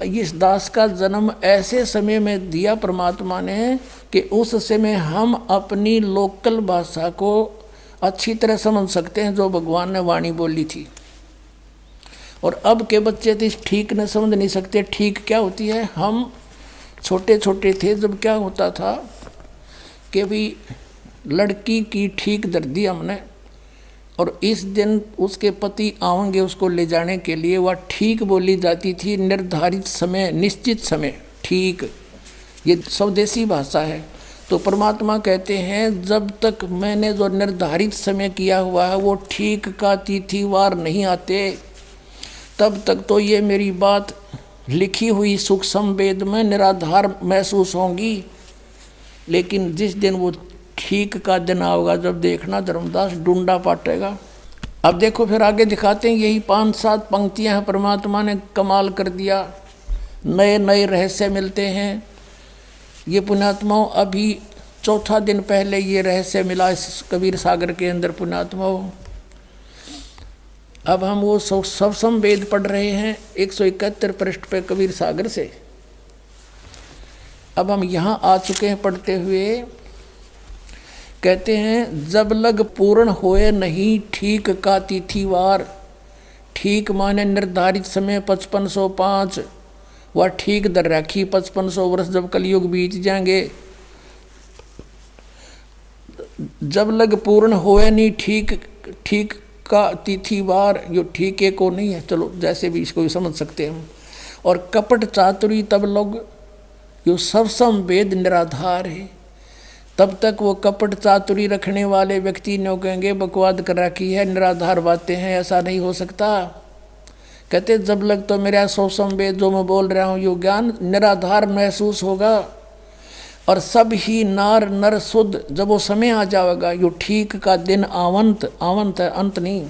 इस दास का जन्म ऐसे समय में दिया परमात्मा ने कि उस समय हम अपनी लोकल भाषा को अच्छी तरह समझ सकते हैं जो भगवान ने वाणी बोली थी। और अब के बच्चे तो ठीक न समझ नहीं सकते। ठीक क्या होती है? हम छोटे छोटे थे जब क्या होता था कि भाई लड़की की ठीक धर दी हमने, और इस दिन उसके पति आएंगे उसको ले जाने के लिए, वह ठीक बोली जाती थी, निर्धारित समय, निश्चित समय, ठीक। ये स्वदेशी भाषा है। तो परमात्मा कहते हैं जब तक मैंने जो निर्धारित समय किया हुआ है वो ठीक का तिथिवार नहीं आते, तब तक तो ये मेरी बात लिखी हुई सूक्ष्म वेद में निराधार महसूस होंगी। लेकिन जिस दिन वो ठीक का दिन आओगा, जब देखना धर्मदास डूंडा पाटेगा। अब देखो फिर आगे दिखाते हैं, यही 5-7 पंक्तियां हैं, परमात्मा ने कमाल कर दिया। नए नए रहस्य मिलते हैं। ये पुण्यात्माओं अभी 4था दिन पहले ये रहस्य मिला इस कबीर सागर के अंदर पुण्यात्माओं। अब हम वो सवसम वेद पढ़ रहे हैं 171 पृष्ठ पे कबीर सागर से। अब हम यहाँ आ चुके हैं पढ़ते हुए। कहते हैं जब लग पूर्ण होए नहीं ठीक का तिथिवार। ठीक माने निर्धारित समय 5505, वह ठीक दर राखी 5500 वर्ष जब कलयुग बीत जाएंगे। जब लग पूर्ण होए नहीं ठीक का तिथिवार, यो ठीक है को नहीं है, चलो जैसे भी इसको भी समझ सकते हैं हम। और कपट चातुरी तब लोग, यो सबसम वेद निराधार है। तब तक वो कपट चातुरी रखने वाले व्यक्ति ने कहेंगे बकवाद कर रखी है, निराधार बातें हैं, ऐसा नहीं हो सकता। कहते जब लग तो मेरा सबसम वेद जो मैं बोल रहा हूँ यो ज्ञान निराधार महसूस होगा। और सब ही नार नर शुद्ध, जब वो समय आ जाएगा, यो ठीक का दिन आवंत, आवंत है अंत नहीं।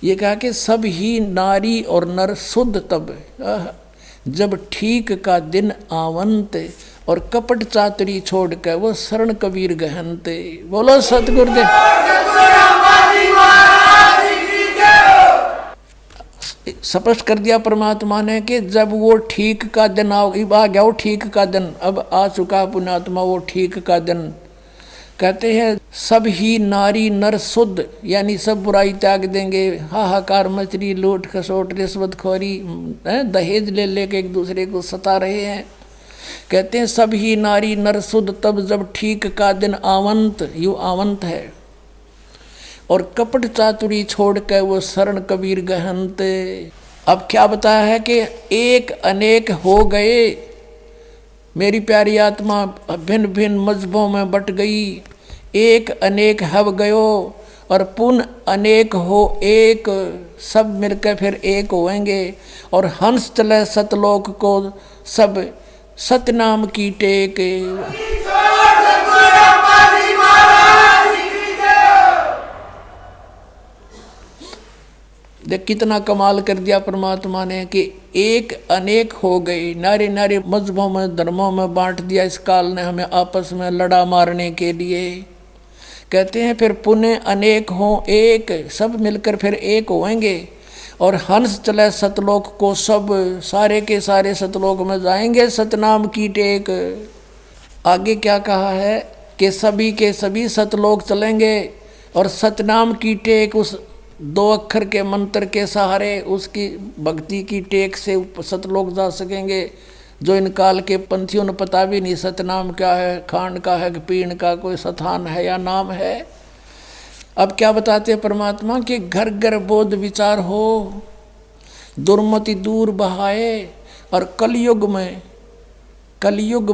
ये कहा कि सब ही नारी और नर शुद्ध तब, जब ठीक का दिन आवंत, और कपट चातुरी छोड़ कर वो शरण कबीर गहनते। बोलो सतगुरुदेव। स्पष्ट कर दिया परमात्मा ने कि जब वो ठीक का दिन आ गया, वो ठीक का दिन अब आ चुका पुण्यात्मा, वो ठीक का दिन। कहते हैं सब ही नारी नर शुद्ध, यानी सब बुराई त्याग देंगे। हाहाकार मचरी, लूट खसोट, रिश्वतखोरी, दहेज ले लेके एक दूसरे को सता रहे हैं। कहते हैं सब ही नारी नर शुद्ध तब जब ठीक का दिन आवंत, यू आवंत है। और कपट चातुरी छोड़ कर वो शरण कबीर गहनते। अब क्या बताया है कि एक अनेक हो गए, मेरी प्यारी आत्मा भिन्न भिन्न मजहबों में बट गई। एक अनेक हव गयो और पुन अनेक हो एक, सब मिलकर फिर एक होएंगे। और हंस चले सतलोक को सब सतनाम की टेक। देख कितना कमाल कर दिया परमात्मा ने कि एक अनेक हो गए। नारे नारे मजहबों में, धर्मों में बांट दिया इस काल ने हमें आपस में लड़ा मारने के लिए। कहते हैं फिर पुण्य अनेक हों एक, सब मिलकर फिर एक होएंगे। और हंस चले सतलोक को सब, सारे के सारे सतलोक में जाएंगे सतनाम की टेक। आगे क्या कहा है कि सभी के सभी सतलोक चलेंगे और सतनाम की टेक, उस 2 अक्षर के मंत्र के सहारे, उसकी भक्ति की टेक से सतलोक जा सकेंगे। जो इन काल के पंथियों ने पता भी नहीं सतनाम क्या है, खांड का है कि पीण का, कोई स्थान है या नाम है। अब क्या बताते हैं परमात्मा कि घर घर बोध विचार हो, दुर्मति दूर बहाए। और कलयुग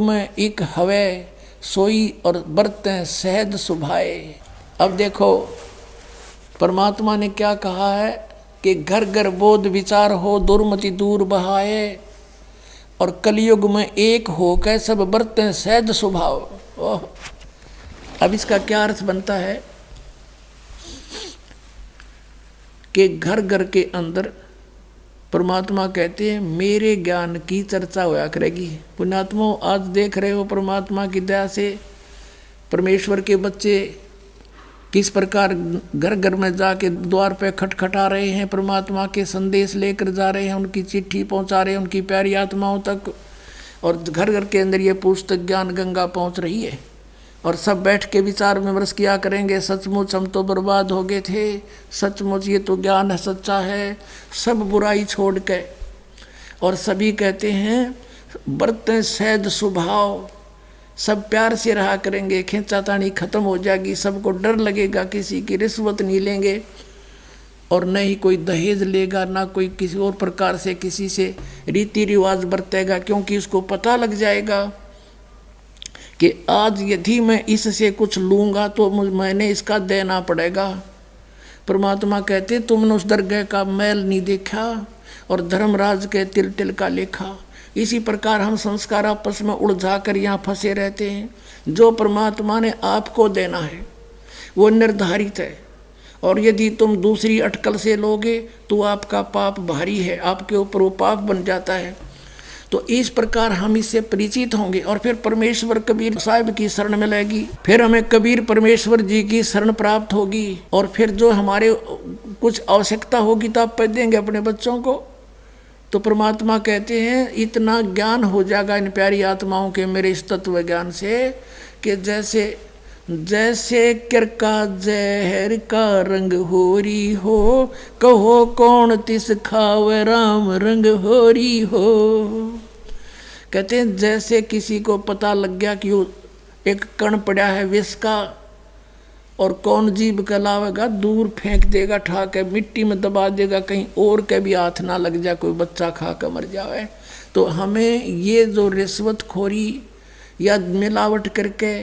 में एक हवे सोई और बरतें सहज सुभाए। अब देखो परमात्मा ने क्या कहा है कि घर घर बोध विचार हो, दुर्मति दूर बहाए। और कलयुग में एक हो के सब बरतें सहज स्वभाव। ओह, अब इसका क्या अर्थ बनता है कि घर घर के अंदर परमात्मा कहते हैं मेरे ज्ञान की चर्चा होया करेगी। पुण्यात्मा आज देख रहे हो परमात्मा की दया से परमेश्वर के बच्चे किस प्रकार घर घर में जाके द्वार पे खटखटा रहे हैं, परमात्मा के संदेश लेकर जा रहे हैं, उनकी चिट्ठी पहुंचा रहे हैं उनकी प्यारी आत्माओं तक। और घर घर के अंदर ये पुस्तक ज्ञान गंगा पहुंच रही है। और सब बैठ के विचार विमर्श किया करेंगे, सचमुच हम तो बर्बाद हो गए थे, सचमुच ये तो ज्ञान है, सच्चा है, सब बुराई छोड़ के। और सभी कहते हैं बरतें सहज स्वभाव, सब प्यार से रहा करेंगे, खींचातानी खत्म हो जाएगी, सबको डर लगेगा, किसी की रिश्वत नहीं लेंगे और न ही कोई दहेज लेगा, ना कोई किसी और प्रकार से किसी से रीति रिवाज बरतेगा, क्योंकि उसको पता लग जाएगा कि आज यदि मैं इससे कुछ लूँगा तो मैंने इसका देना पड़ेगा। परमात्मा कहते तुमने उस दरगाह का मैल नहीं देखा और धर्मराज के तिल तिल का लेखा। इसी प्रकार हम संस्कार आपस में उलझा कर यहाँ फंसे रहते हैं। जो परमात्मा ने आपको देना है वो निर्धारित है, और यदि तुम दूसरी अटकल से लोगे तो आपका पाप भारी है, आपके ऊपर वो पाप बन जाता है। तो इस प्रकार हम इससे परिचित होंगे और फिर परमेश्वर कबीर साहिब की शरण में लगेगी, फिर हमें कबीर परमेश्वर जी की शरण प्राप्त होगी, और फिर जो हमारे कुछ आवश्यकता होगी तो आप पै देंगे अपने बच्चों को। तो परमात्मा कहते हैं इतना ज्ञान हो जाएगा इन प्यारी आत्माओं के मेरे इस तत्व ज्ञान से कि जैसे जैसे किरका जहर का रंग होरी हो, कहो कौन तिस खावे राम रंग होरी हो। कहते हैं जैसे किसी को पता लग गया कि वो एक कण पड़ा है विष का, और कौन जीभ का लावेगा, दूर फेंक देगा, ठा के मिट्टी में दबा देगा, कहीं और के भी हाथ ना लग जाए, कोई बच्चा खा कर मर जाए। तो हमें ये जो रिश्वतखोरी या मिलावट करके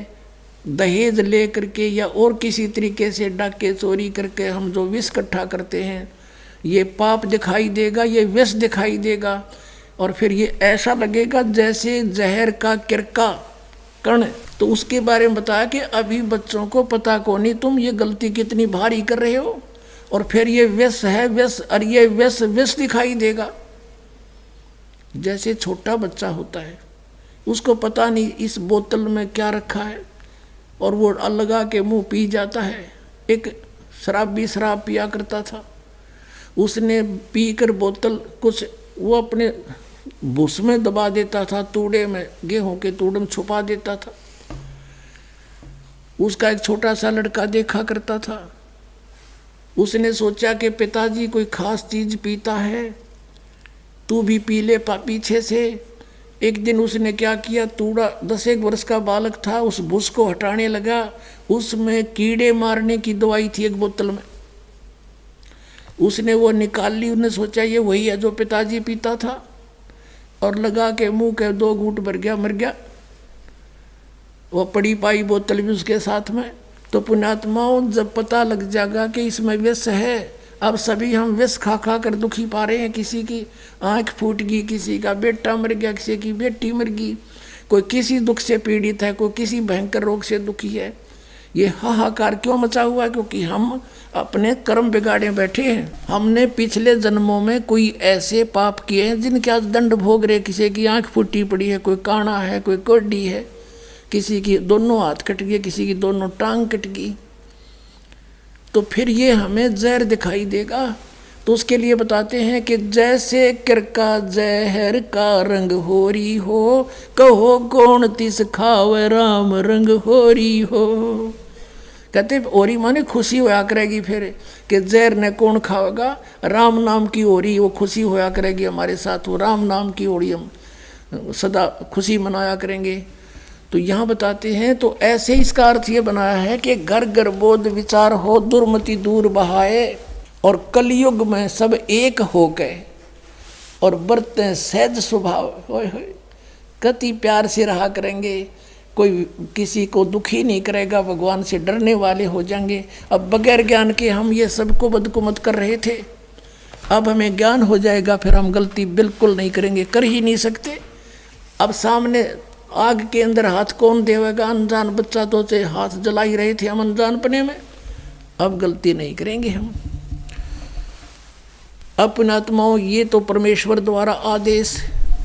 दहेज ले करके या और किसी तरीके से डाके चोरी करके हम जो विष इकट्ठा करते हैं, ये पाप दिखाई देगा, ये विष दिखाई देगा, और फिर ये ऐसा लगेगा जैसे जहर का किरका कण। तो उसके बारे में बताया कि अभी बच्चों को पता को नहीं तुम ये गलती कितनी भारी कर रहे हो, और फिर ये विष है विष, और ये विष दिखाई देगा। जैसे छोटा बच्चा होता है उसको पता नहीं इस बोतल में क्या रखा है, और वो लगा के मुंह पी जाता है। एक शराबी शराब पिया करता था, उसने पीकर बोतल कुछ वो अपने भूस में दबा देता था, तूड़े में, गेहूं के तूड़े में छुपा देता था। उसका एक छोटा सा लड़का देखा करता था, उसने सोचा कि पिताजी कोई खास चीज पीता है, तू भी पी ले पीछे से। एक दिन उसने क्या किया, तूड़ा 10 वर्ष का बालक था, उस भूस को हटाने लगा, उसमें कीड़े मारने की दवाई थी एक बोतल में, उसने वो निकाल ली। उसने सोचा ये वही है जो पिताजी पीता था, और लगा के मुंह के 2 घूंट भर गया, मर गया। वो पड़ी पाई बोतल भी उसके साथ में। तो पुण्यात्माओं जब पता लग जाएगा कि इसमें विष है, अब सभी हम विष खा खा कर दुखी पा रहे हैं, किसी की आंख फूट गई, किसी का बेटा मर गया, किसी की बेटी मर गई, कोई किसी दुख से पीड़ित है, कोई किसी भयंकर रोग से दुखी है। ये हाहाकार क्यों मचा हुआ है? क्योंकि हम अपने कर्म बिगाड़े बैठे हैं। हमने पिछले जन्मों में कोई ऐसे पाप किए हैं जिनके आज दंड भोग रहे। किसी की आंख फूटी पड़ी है, कोई काना है, कोई कोडी है, किसी की दोनों हाथ कट गए, किसी की दोनों टांग कट गई। तो फिर ये हमें जहर दिखाई देगा। तो उसके लिए बताते हैं कि जैसे किरका जहर का रंग होरी हो, कहो कौन तिस खावे राम रंग होरी हो। कहते ओरी माने खुशी होया करेगी फिर कि जहर ने कौन खाएगा, राम नाम की ओरी वो खुशी होया करेगी हमारे साथ, वो राम नाम की ओरी हम सदा खुशी मनाया करेंगे। तो यहाँ बताते हैं तो ऐसे इसका अर्थ ये बनाया है कि घर घर बोध विचार हो, दुर्मति दूर बहाए, और कलयुग में सब एक हो गए और बरतें सहज स्वभाव। कति प्यार से रहा करेंगे, कोई किसी को दुखी नहीं करेगा, भगवान से डरने वाले हो जाएंगे। अब बगैर ज्ञान के हम ये सबको बदकुमत कर रहे थे, अब हमें ज्ञान हो जाएगा, फिर हम गलती बिल्कुल नहीं करेंगे, कर ही नहीं सकते। अब सामने आग के अंदर हाथ कौन देवेगा? अनजान बच्चा तो चाहे हाथ जला ही रहे थे हम अनजानपने में। अब गलती नहीं करेंगे हम। अपने आत्माओं ये तो परमेश्वर द्वारा आदेश।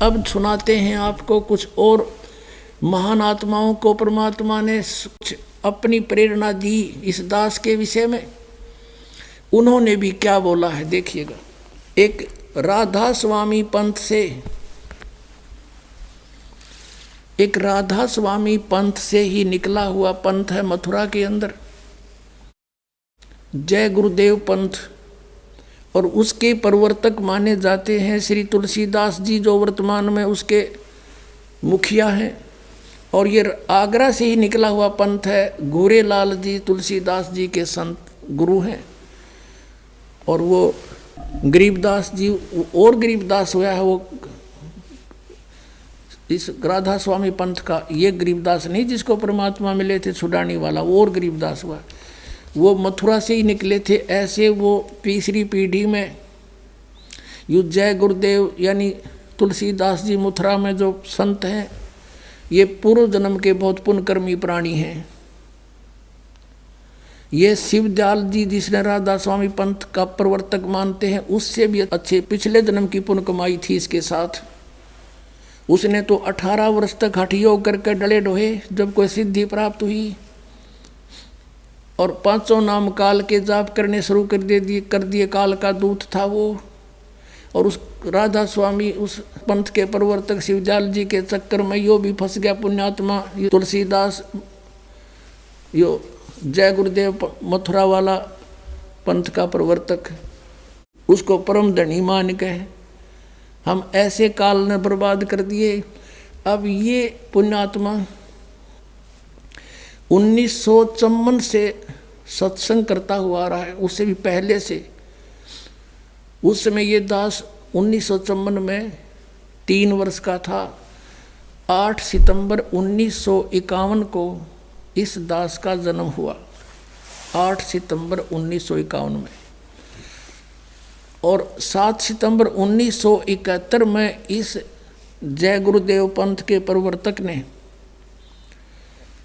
अब सुनाते हैं आपको कुछ और महान आत्माओं को परमात्मा ने अपनी प्रेरणा दी इस दास के विषय में। उन्होंने भी क्या बोला है देखिएगा। एक राधा स्वामी पंथ से, एक राधा स्वामी पंथ से ही निकला हुआ पंथ है मथुरा के अंदर, जय गुरुदेव पंथ। और उसके प्रवर्तक माने जाते हैं श्री तुलसीदास जी, जो वर्तमान में उसके मुखिया हैं। और ये आगरा से ही निकला हुआ पंथ है। गोरेलाल जी तुलसीदास जी के संत गुरु हैं। और वो गरीबदास जी और गरीबदास हुआ है, वो इस राधा स्वामी पंथ का ये गरीबदास नहीं जिसको परमात्मा मिले थे छुड़ाने वाला, वो और गरीबदास हुआ। वो मथुरा से ही निकले थे। ऐसे वो तीसरी पीढ़ी में यू जय गुरुदेव यानी तुलसीदास जी मथुरा में जो संत हैं, ये पूर्व जन्म के बहुत पुण्यकर्मी प्राणी हैं। ये शिवदयाल जी जिसने राधा स्वामी पंथ का प्रवर्तक मानते हैं, उससे भी अच्छे पिछले जन्म की पुण्य कमाई थी इसके साथ। उसने तो 18 वर्ष तक हठ योग करके डले ढोए, जब कोई सिद्धि प्राप्त हुई और 5 नाम काल के जाप करने शुरू कर दिए। काल का दूत था वो। और उस राधा स्वामी उस पंथ के प्रवर्तक शिवदयाल जी के चक्कर में यो भी फंस गया पुण्यात्मा। तुलसीदास यो जय गुरुदेव मथुरा वाला पंथ का प्रवर्तक, उसको परम धनी मान के हम ऐसे काल ने बर्बाद कर दिए। अब ये पुण्यात्मा 1954 से सत्संग करता हुआ आ रहा है, उससे भी पहले से। उस समय ये दास 1954 में 3 वर्ष का था। 8 सितंबर 1951 को इस दास का जन्म हुआ, 8 सितंबर 1951 में। और 7 सितंबर 1971 में इस जय गुरुदेव पंथ के प्रवर्तक ने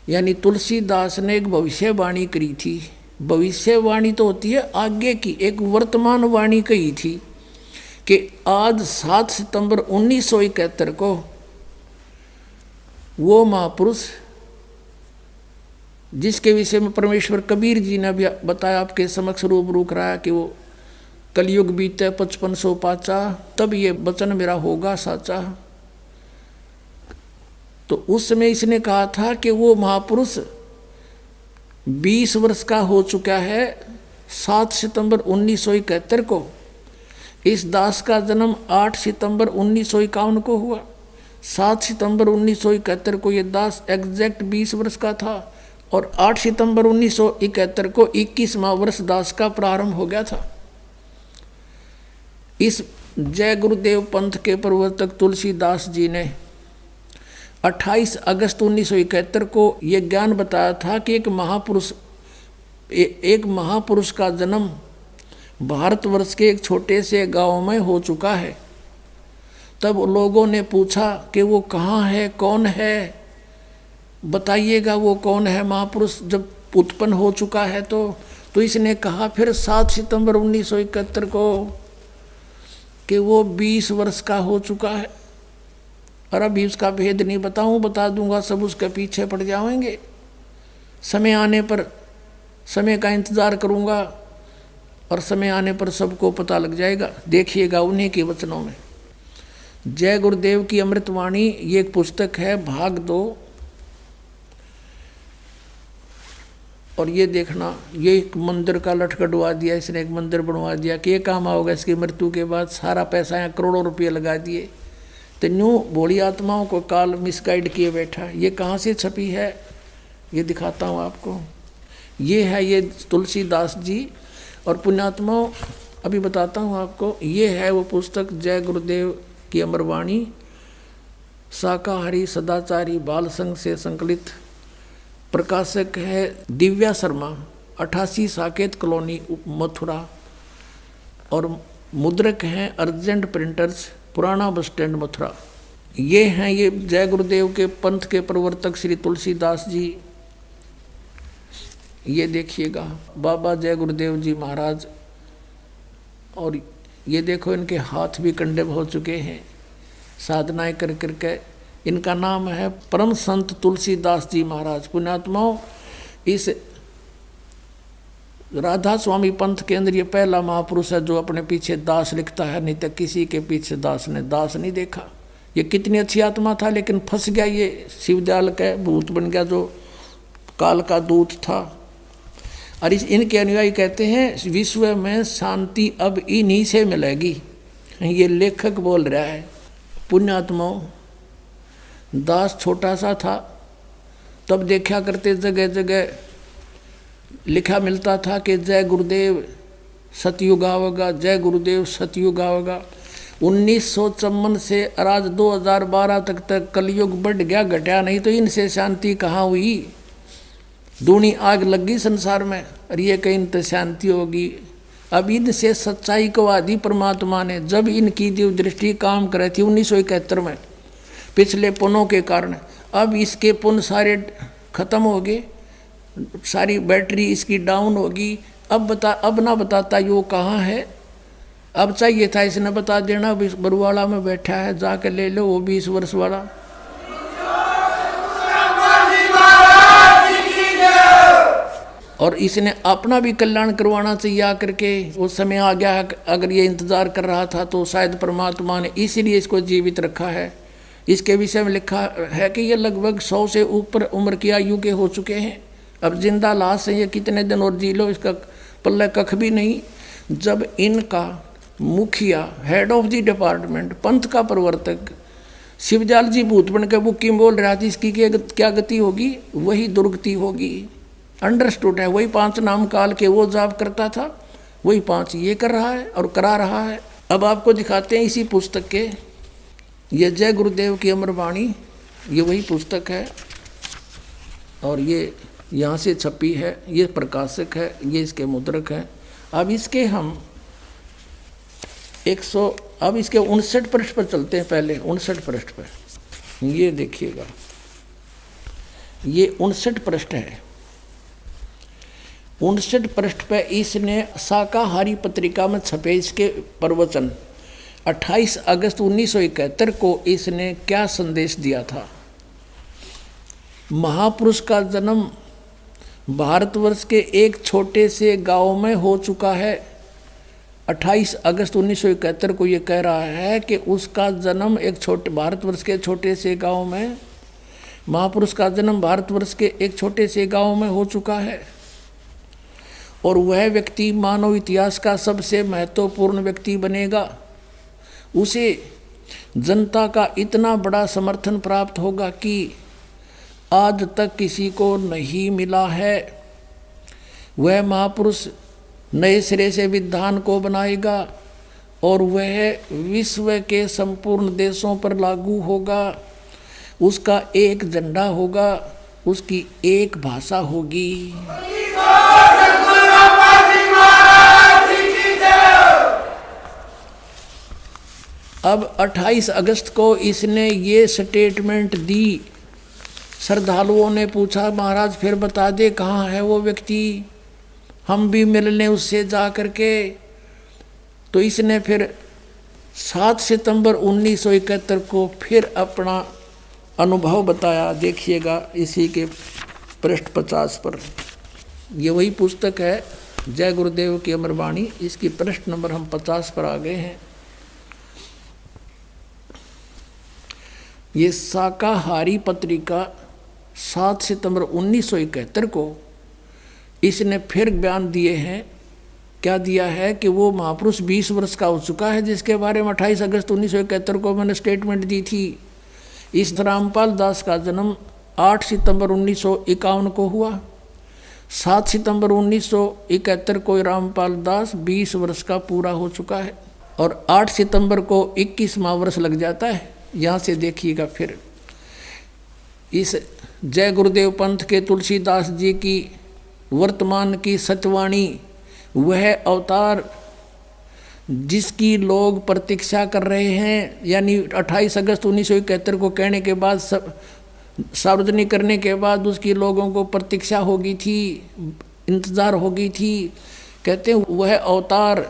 यानी तुलसीदास ने एक भविष्यवाणी करी थी। भविष्यवाणी तो होती है आगे की, एक वर्तमान वाणी कही थी कि आज 7 सितंबर 1971 को वो महापुरुष जिसके विषय में परमेश्वर कबीर जी ने भी बताया, आपके समक्ष रूबरू कराया कि वो कलयुग बीते 5500 पाचा, तब ये वचन मेरा होगा साचा। तो उस समय इसने कहा था कि वो महापुरुष 20 वर्ष का हो चुका है। 7 सितंबर 1971 को इस दास का जन्म 8 सितंबर 1951 को हुआ। 7 सितंबर 1971 को ये दास एग्जैक्ट 20 वर्ष का था और 8 सितंबर 1971 को 21वां वर्ष दास का प्रारंभ हो गया था। इस जय गुरुदेव पंथ के प्रवर्तक तुलसीदास जी ने 28 अगस्त 1971 को ये ज्ञान बताया था कि एक महापुरुष का जन्म भारतवर्ष के एक छोटे से गांव में हो चुका है। तब लोगों ने पूछा कि वो कहाँ है, कौन है, बताइएगा वो कौन है महापुरुष जब उत्पन्न हो चुका है। तो इसने कहा फिर 7 सितंबर 1971 को कि वो 20 वर्ष का हो चुका है। और अभी उसका भेद नहीं बता दूंगा, सब उसके पीछे पड़ जाएंगे। समय आने पर समय का इंतज़ार करूंगा और समय आने पर सबको पता लग जाएगा। देखिएगा उन्हीं के वचनों में। जय गुरुदेव की अमृतवाणी ये एक पुस्तक है, भाग 2। और ये देखना, ये एक मंदिर का लटकटवा दिया इसने, एक मंदिर बनवा दिया कि ये काम आओगा इसकी मृत्यु के बाद। सारा पैसा यहाँ करोड़ों रुपये लगा दिए। तो न्यू भोली आत्माओं को काल मिसगाइड किए बैठा। ये कहाँ से छपी है ये दिखाता हूँ आपको। ये है ये तुलसीदास जी और पुण्यात्माओं, अभी बताता हूँ आपको। ये है वो पुस्तक जय गुरुदेव की अमरवाणी, शाकाहारी सदाचारी बाल संघ से संकलित। प्रकाशक है दिव्या शर्मा, 88 साकेत कॉलोनी मथुरा। और मुद्रक हैं अर्जेंट प्रिंटर्स, पुराना बस स्टैंड मथुरा। ये हैं ये जय गुरुदेव के पंथ के प्रवर्तक श्री तुलसीदास जी। ये देखिएगा बाबा जय गुरुदेव जी महाराज। और ये देखो इनके हाथ भी कंडे हो चुके हैं, साधनाएं कर करके इनका नाम है परम संत तुलसीदास जी महाराज। पुण्यात्माओं, इस राधा स्वामी पंथ के अंदर ये पहला महापुरुष है जो अपने पीछे दास लिखता है, नहीं तो किसी के पीछे दास ने दास नहीं देखा। ये कितनी अच्छी आत्मा था, लेकिन फंस गया, ये शिवदयाल का भूत बन गया जो काल का दूत था। और इनके अनुयायी कहते हैं विश्व में शांति अब इन्हीं से मिलेगी, ये लेखक बोल रहा है। पुण्यात्माओं, दास छोटा सा था, तब देखा करते जगह जगह लिखा मिलता था कि जय गुरुदेव सतयुग आवेगा, जय गुरुदेव सतयुग आवेगा। 1954 से आज 2012 तक कलयुग बढ़ गया, घटा नहीं, तो इनसे शांति कहाँ हुई? दूनी आग लगी संसार में, और ये कहीं तो शांति होगी। अब इनसे सच्चाई को आदि परमात्मा ने, जब इनकी दिव्य दृष्टि काम करे थी 1971 में पिछले पुनों के कारण, अब इसके पुन सारे खत्म हो गए, सारी बैटरी इसकी डाउन होगी। अब ना बताता यो कहाँ है। अब चाहिए था इसने बता देना, बरुवाड़ा में बैठा है, जाके ले लो, वो 20 वर्ष वाला। और इसने अपना भी कल्याण करवाना चाहिए आकर के, वो समय आ गया है। अगर ये इंतजार कर रहा था तो शायद परमात्मा ने इसीलिए इसको जीवित रखा है। इसके विषय में लिखा है कि ये लगभग 100 से ऊपर उम्र की आयु के हो चुके हैं। अब जिंदा लाश है, ये कितने दिन और जी लो, इसका पल्ले कख भी नहीं। जब इनका मुखिया, हेड ऑफ द डिपार्टमेंट, पंथ का प्रवर्तक शिवदयाल जी भूत बन के बुकिंग बोल रहा था, इसकी क्या गति होगी? वही दुर्गति होगी। अंडरस्टूड है। वही 5 नाम काल के वो जाप करता था, वही 5 ये कर रहा है और करा रहा है। अब आपको दिखाते हैं इसी पुस्तक के, ये जय गुरुदेव की अमर वाणी, ये वही पुस्तक है और ये यहाँ से छपी है, ये प्रकाशक है, ये इसके मुद्रक है। अब इसके हम 59 पृष्ठ पर चलते हैं। पहले 59 पृष्ठ पर ये देखिएगा, ये 59 पृष्ठ है। 59 पृष्ठ पे इसने शाकाहारी पत्रिका में छपे इसके प्रवचन 28 अगस्त 1971 को इसने क्या संदेश दिया था। महापुरुष का जन्म भारतवर्ष के एक छोटे से गांव में हो चुका है। 28 अगस्त 1971 को ये कह रहा है कि उसका जन्म एक छोटे भारतवर्ष के छोटे से गांव में, महापुरुष का जन्म भारतवर्ष के एक छोटे से गांव में हो चुका है। और वह व्यक्ति मानव इतिहास का सबसे महत्वपूर्ण व्यक्ति बनेगा। उसे जनता का इतना बड़ा समर्थन प्राप्त होगा कि आज तक किसी को नहीं मिला है। वह महापुरुष नए सिरे से विधान को बनाएगा और वह विश्व के संपूर्ण देशों पर लागू होगा। उसका एक झंडा होगा, उसकी एक भाषा होगी। अब 28 अगस्त को इसने ये स्टेटमेंट दी। श्रद्धालुओं ने पूछा, महाराज फिर बता दे कहाँ है वो व्यक्ति, हम भी मिल लें उससे जा कर के। तो इसने फिर 7 सितंबर 1971 को फिर अपना अनुभव बताया। देखिएगा इसी के पृष्ठ 50 पर, ये वही पुस्तक है जय गुरुदेव की अमर वाणी। इसकी पृष्ठ नंबर हम 50 पर आ गए हैं। ये शाकाहारी पत्रिका 7 सितंबर 1971 को इसने फिर बयान दिए हैं। क्या दिया है कि वो महापुरुष 20 वर्ष का हो चुका है, जिसके बारे में 28 अगस्त 1971 को मैंने स्टेटमेंट दी थी। इस रामपाल दास का जन्म 8 सितंबर 1951 को हुआ। 7 सितंबर 1971 को रामपाल दास 20 वर्ष का पूरा हो चुका है और 8 सितंबर को 21वां वर्ष लग जाता है। यहाँ से देखिएगा फिर इस जय गुरुदेव पंथ के तुलसीदास जी की वर्तमान की सत्यवाणी, वह अवतार जिसकी लोग प्रतीक्षा कर रहे हैं, यानी 28 अगस्त 1971 को कहने के बाद सार्वजनिक करने के बाद उसकी लोगों को प्रतीक्षा होगी थी, इंतज़ार होगी थी। कहते हैं वह अवतार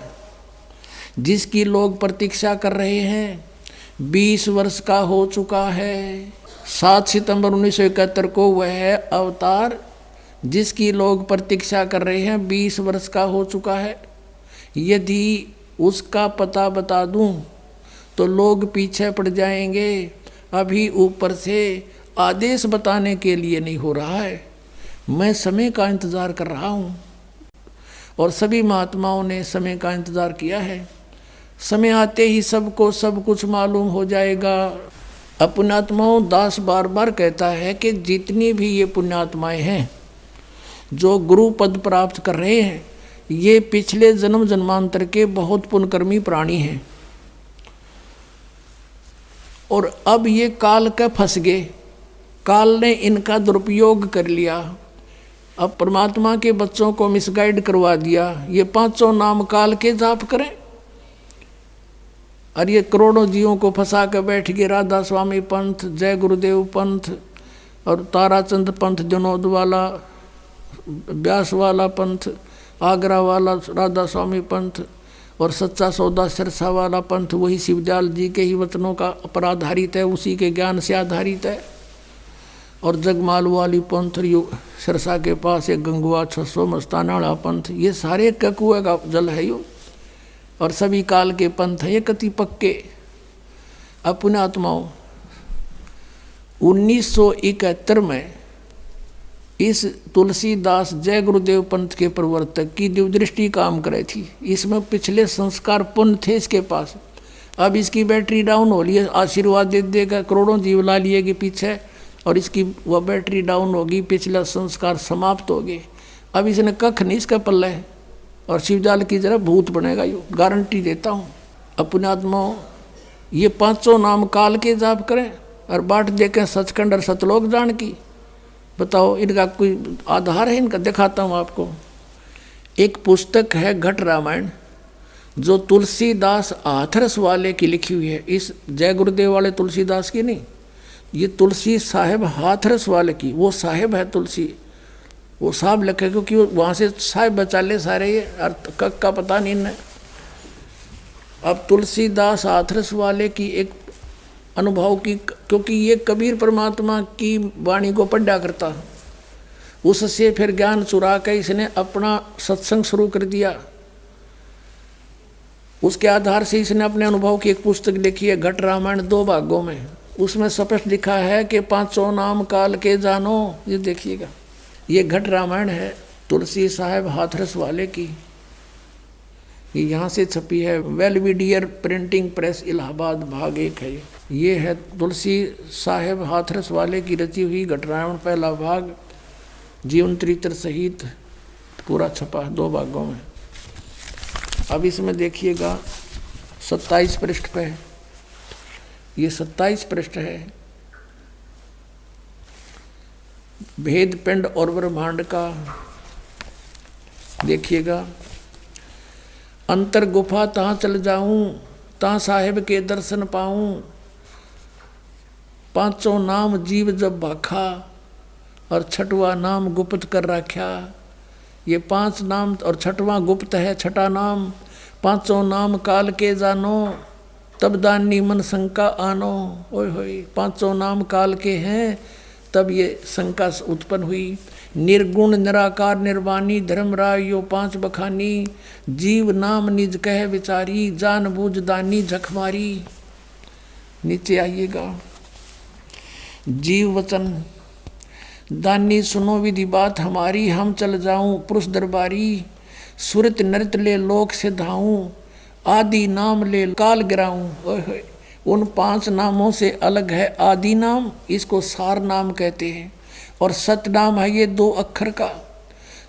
जिसकी लोग प्रतीक्षा कर रहे हैं 20 वर्ष का हो चुका है। 7 सितंबर 1971 को वह अवतार जिसकी लोग प्रतीक्षा कर रहे हैं 20 वर्ष का हो चुका है। यदि उसका पता बता दूं तो लोग पीछे पड़ जाएंगे। अभी ऊपर से आदेश बताने के लिए नहीं हो रहा है, मैं समय का इंतज़ार कर रहा हूँ। और सभी महात्माओं ने समय का इंतज़ार किया है। समय आते ही सबको सब कुछ मालूम हो जाएगा। अब पुण्यात्माओं, दास बार बार कहता है कि जितनी भी ये पुण्यात्माएं हैं जो गुरु पद प्राप्त कर रहे हैं, ये पिछले जन्म जन्मांतर के बहुत पुण्यकर्मी प्राणी हैं और अब ये काल के फंस गए। काल ने इनका दुरुपयोग कर लिया। अब परमात्मा के बच्चों को मिसगाइड करवा दिया। ये 500 नाम काल के जाप करें और ये करोड़ों जीवों को फंसा कर बैठ गए। राधा स्वामी पंथ, जय गुरुदेव पंथ और ताराचंद पंथ, जनोद वाला, व्यास वाला पंथ, आगरा वाला राधा स्वामी पंथ और सच्चा सौदा सिरसा वाला पंथ वही शिवदयाल जी के ही वचनों का पर आधारित है, उसी के ज्ञान से आधारित है। और जगमाल वाली पंथ, सिरसा के पास एक गंगुआ 600 मस्ताना वाला पंथ, ये सारे ककुए का जल है यो। और सभी काल के पंथ ये कति पक्के। अपने आत्माओं, 1971 में इस तुलसीदास जय गुरुदेव पंथ के प्रवर्तक की दिव्य दृष्टि काम करे थी। इसमें पिछले संस्कार पुण्य थे इसके पास। अब इसकी बैटरी डाउन हो रही है, आशीर्वाद दे देगा, करोड़ों जीव ला लिएगी पीछे और इसकी वह बैटरी डाउन होगी, पिछला संस्कार समाप्त हो गए। अब इसने कख नहीं इसका पल्ला है और शिवजाल की जरा भूत बनेगा, यो गारंटी देता हूँ। अपने आत्माओं, ये 500 नाम काल के जाप करें और बाट देखें सचखंड और सतलोक जान की। बताओ इनका कोई आधार है? इनका दिखाता हूँ आपको। एक पुस्तक है घट रामायण जो तुलसीदास हाथरस वाले की लिखी हुई है। इस जय गुरुदेव वाले तुलसीदास की नहीं, ये तुलसी साहेब हाथरस वाले की। वो साहेब है तुलसी, वो साहब लिखे क्योंकि वहाँ से साहेब बचाले सारे, ये अर्थ कक का पता नहीं इन्हें। अब तुलसीदास हाथरस वाले की एक अनुभव की, क्योंकि ये कबीर परमात्मा की वाणी को पढ़ा करता, उससे फिर ज्ञान चुरा कर इसने अपना सत्संग शुरू कर दिया। उसके आधार से इसने अपने अनुभव की एक पुस्तक लिखी है घट रामायण 2 भागों में। उसमें स्पष्ट लिखा है कि 500 नाम काल के जानो। ये देखिएगा, ये घट रामायण है तुलसी साहेब हाथरस वाले की। ये यहाँ से छपी है, वेलविडियर प्रिंटिंग प्रेस इलाहाबाद, भाग 1 है। ये है तुलसी साहेब हाथरस वाले की रची हुई घट रामायण, पहला भाग जीवन चरित्र सहित पूरा छपा 2 भागों में। अब इसमें देखिएगा 27 पृष्ठ पे, ये 27 पृष्ठ है। भेद पिंड और ब्रह्मांड का देखिएगा। अंतर गुफा तहाँ चल जाऊं, तहाँ साहेब के दर्शन पाऊं। 500 नाम जीव जब भाखा और 6वां नाम गुप्त कर रखा। ये 5 नाम और 6वां गुप्त है, 6ठा नाम। 500 नाम काल के जानो, तब दानी मन शंका आनो। ओए होए, 500 नाम काल के हैं, तब ये शंका उत्पन्न हुई। निर्गुण निराकार निर्वाणी धर्मराय यो 5 बखानी। जीव नाम निज कह विचारी, जान बूझ दानी झखमारी। नीचे आइएगा। जीव वचन दानी सुनो विधि बात हमारी, हम चल जाऊं पुरुष दरबारी। सुरत नृत ले लोक से धाऊं, आदि नाम ले काल गिराऊं। ओए होए, उन 5 नामों से अलग है आदि नाम, इसको सार नाम कहते हैं। और सत नाम है ये 2 अक्षर का।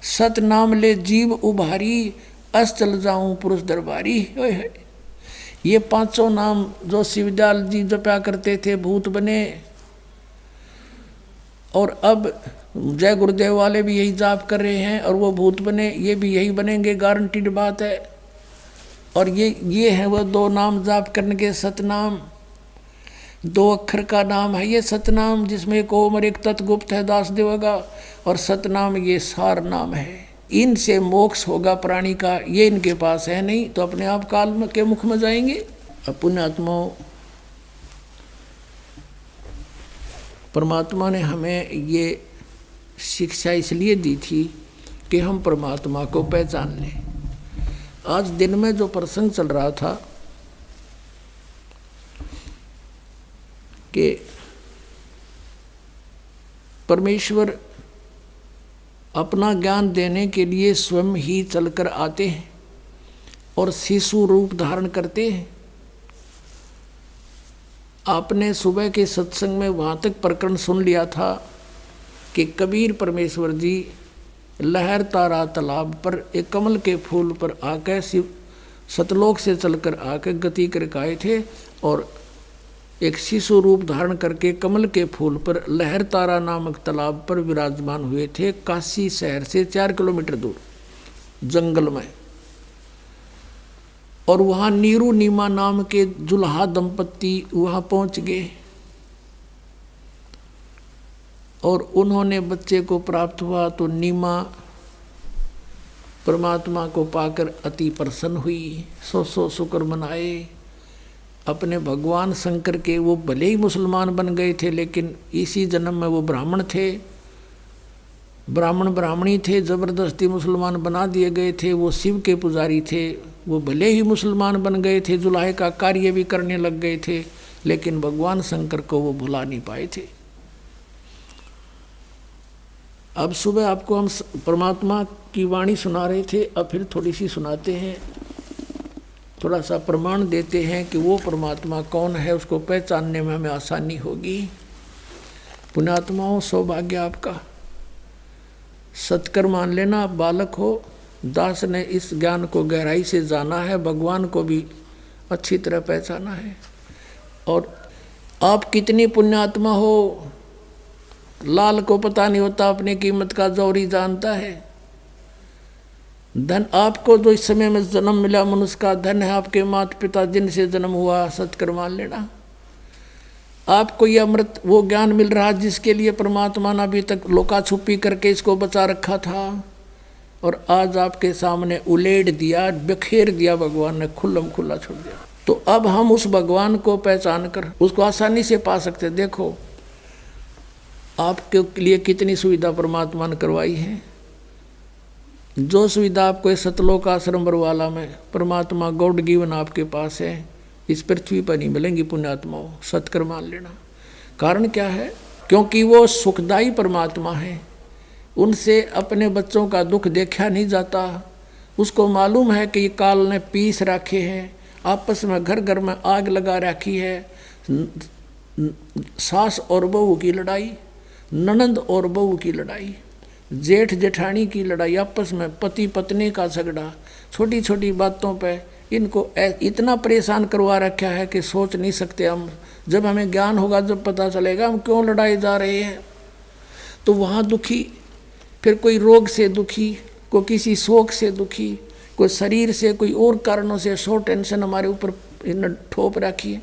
सत नाम ले जीव उभारी, अस चल जाऊं पुरुष दरबारी। ओए होए, ये 500 नाम जो शिवदयाल जी जपा करते थे भूत बने। और अब जय गुरुदेव वाले भी यही जाप कर रहे हैं और वो भूत बने, ये भी यही बनेंगे, गारंटीड बात है। और ये है वो 2 नाम जाप करने के सतनाम। 2 अक्षर का नाम है ये सतनाम, जिसमें एक ओम और एक तत्गुप्त है दासदेव का। और सतनाम ये सार नाम है। इनसे मोक्ष होगा प्राणी का, ये इनके पास है नहीं, तो अपने आप काल में के मुख में जाएंगे। पुण्यात्माओं, परमात्मा ने हमें ये शिक्षा इसलिए दी थी कि हम परमात्मा को पहचान लें। आज दिन में जो प्रसंग चल रहा था कि परमेश्वर अपना ज्ञान देने के लिए स्वयं ही चलकर आते हैं और शिशु रूप धारण करते हैं। आपने सुबह के सत्संग में वहाँ तक प्रकरण सुन लिया था कि कबीर परमेश्वर जी लहर तारा तालाब पर एक कमल के फूल पर आकर शिव सतलोक से चलकर आकर गति करके आए थे और एक शिशु रूप धारण करके कमल के फूल पर लहर तारा नामक तालाब पर विराजमान हुए थे, काशी शहर से 4 किलोमीटर दूर जंगल में। और वहाँ नीरू नीमा नाम के जुल्हा दंपत्ति वहाँ पहुँच गए और उन्होंने बच्चे को प्राप्त हुआ तो नीमा परमात्मा को पाकर अति प्रसन्न हुई, सौ शुक्र मनाए। अपने भगवान शंकर के वो भले ही मुसलमान बन गए थे लेकिन इसी जन्म में वो ब्राह्मण थे, ब्राह्मणी थे, जबरदस्ती मुसलमान बना दिए गए थे। वो शिव के पुजारी थे, वो भले ही मुसलमान बन गए थे, जुलाहे का कार्य भी करने लग गए थे, लेकिन भगवान शंकर को वो भुला नहीं पाए थे। अब सुबह आपको हम परमात्मा की वाणी सुना रहे थे, अब फिर थोड़ी सी सुनाते हैं, थोड़ा सा प्रमाण देते हैं कि वो परमात्मा कौन है, उसको पहचानने में हमें आसानी होगी। पुण्यात्माओं, सौभाग्य आपका, सत्कर मान लेना। आप बालक हो, दास ने इस ज्ञान को गहराई से जाना है, भगवान को भी अच्छी तरह पहचाना है। और आप कितनी पुण्यात्मा हो, लाल को पता नहीं होता अपनी कीमत का, जौहरी जानता है। धन आपको जो इस समय में जन्म मिला, मनुष्य का धन है आपके माता पिता जिनसे जन्म हुआ, सत्कर मान लेना। आपको यह अमृत वो ज्ञान मिल रहा है जिसके लिए परमात्मा ने अभी तक लोका छुपी करके इसको बचा रखा था, और आज आपके सामने उलेट दिया, बिखेर दिया भगवान ने, खुल्लम खुल्ला छोड़ दिया। तो अब हम उस भगवान को पहचान कर उसको आसानी से पा सकते। देखो आपके लिए कितनी सुविधा परमात्मा ने करवाई है। जो सुविधा आपको इस सतलोक आश्रम बरवाला में परमात्मा गॉड गिवन आपके पास है, इस पृथ्वी पर नहीं मिलेंगी। पुण्यात्माओं, सत्कर मान लेना। कारण क्या है? क्योंकि वो सुखदायी परमात्मा है, उनसे अपने बच्चों का दुख देखा नहीं जाता। उसको मालूम है कि ये काल ने पीस रखे हैं, आपस में घर घर में आग लगा रखी है। सास और बहू की लड़ाई, ननंद और बहू की लड़ाई, जेठ जेठानी की लड़ाई, आपस में पति पत्नी का झगड़ा, छोटी छोटी बातों पे इनको इतना परेशान करवा रखा है कि सोच नहीं सकते हम। जब हमें ज्ञान होगा, जब पता चलेगा हम क्यों लड़ाई जा रहे हैं। तो वहाँ दुखी, फिर कोई रोग से दुखी, कोई किसी शोक से दुखी, कोई शरीर से, कोई और कारणों से सो टेंशन हमारे ऊपर ठोप रखी है।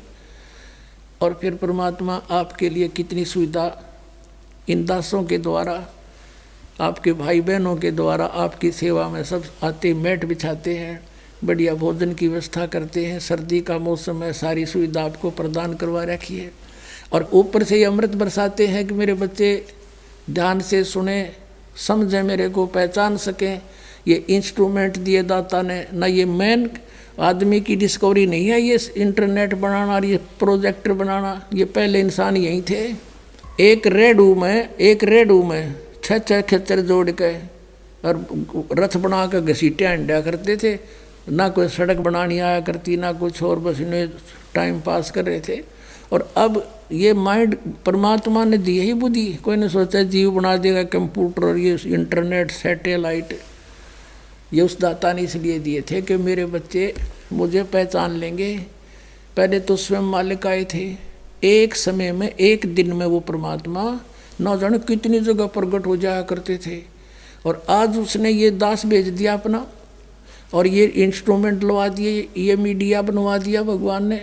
और फिर परमात्मा आपके लिए कितनी सुविधा इन दासों के द्वारा, आपके भाई बहनों के द्वारा आपकी सेवा में सब आते, मैट बिछाते हैं, बढ़िया भोजन की व्यवस्था करते हैं। सर्दी का मौसम है, सारी सुविधा आपको प्रदान करवा रखी है। और ऊपर से ये अमृत बरसाते हैं कि मेरे बच्चे ध्यान से सुने, समझें, मेरे को पहचान सकें। ये इंस्ट्रूमेंट दिए दाता ने, ना ये मेन आदमी की डिस्कवरी नहीं है ये इंटरनेट बनाना और ये प्रोजेक्टर बनाना, ये पहले इंसान यही थे। एक रेडू में 6 खच्चर जोड़ के और रथ बना कर घसीटे अंडा करते थे। ना कोई सड़क बनानी आया करती, ना कुछ और, बस इन्हें टाइम पास कर रहे थे। और अब ये माइंड परमात्मा ने दी ही बुद्धि, कोई ने सोचा जीव बना देगा कंप्यूटर और ये इंटरनेट सैटेलाइट, ये उस दाता ने इसलिए दिए थे कि मेरे बच्चे मुझे पहचान लेंगे। पहले तो स्वयं मालिक आए थे, एक समय में, एक दिन में वो परमात्मा न जाने कितनी जगह प्रकट हो जाया करते थे। और आज उसने ये दास भेज दिया अपना, और ये इंस्ट्रूमेंट लगा दिए, ये मीडिया बनवा दिया भगवान ने।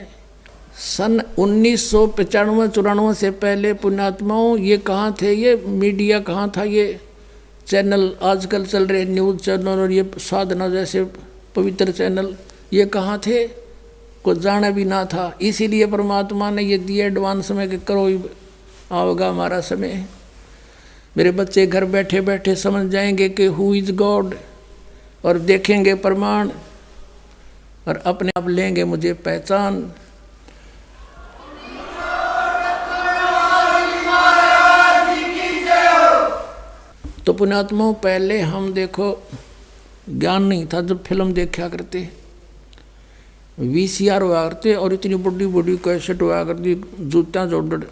सन 1995-94 से पहले पुण्यात्माओं ये कहाँ थे, ये मीडिया कहाँ था, ये चैनल आजकल चल रहे न्यूज़ चैनल और ये साधना जैसे पवित्र चैनल, ये कहाँ थे, कुछ जाना भी ना था। इसीलिए परमात्मा ने ये दिए एडवांस में कि करो आओगा हमारा समय। मेरे बच्चे घर बैठे बैठे समझ जाएंगे कि हु इज गॉड, और देखेंगे प्रमाण, और अपने आप लेंगे मुझे पहचान। तो पुण्यात्माओं, पहले हम देखो ज्ञान नहीं था, जब फिल्म देखा करते VCR हुआ करते, और इतनी बड़ी बड़ी कैसेट हुआ करती, जूत्या जोड़,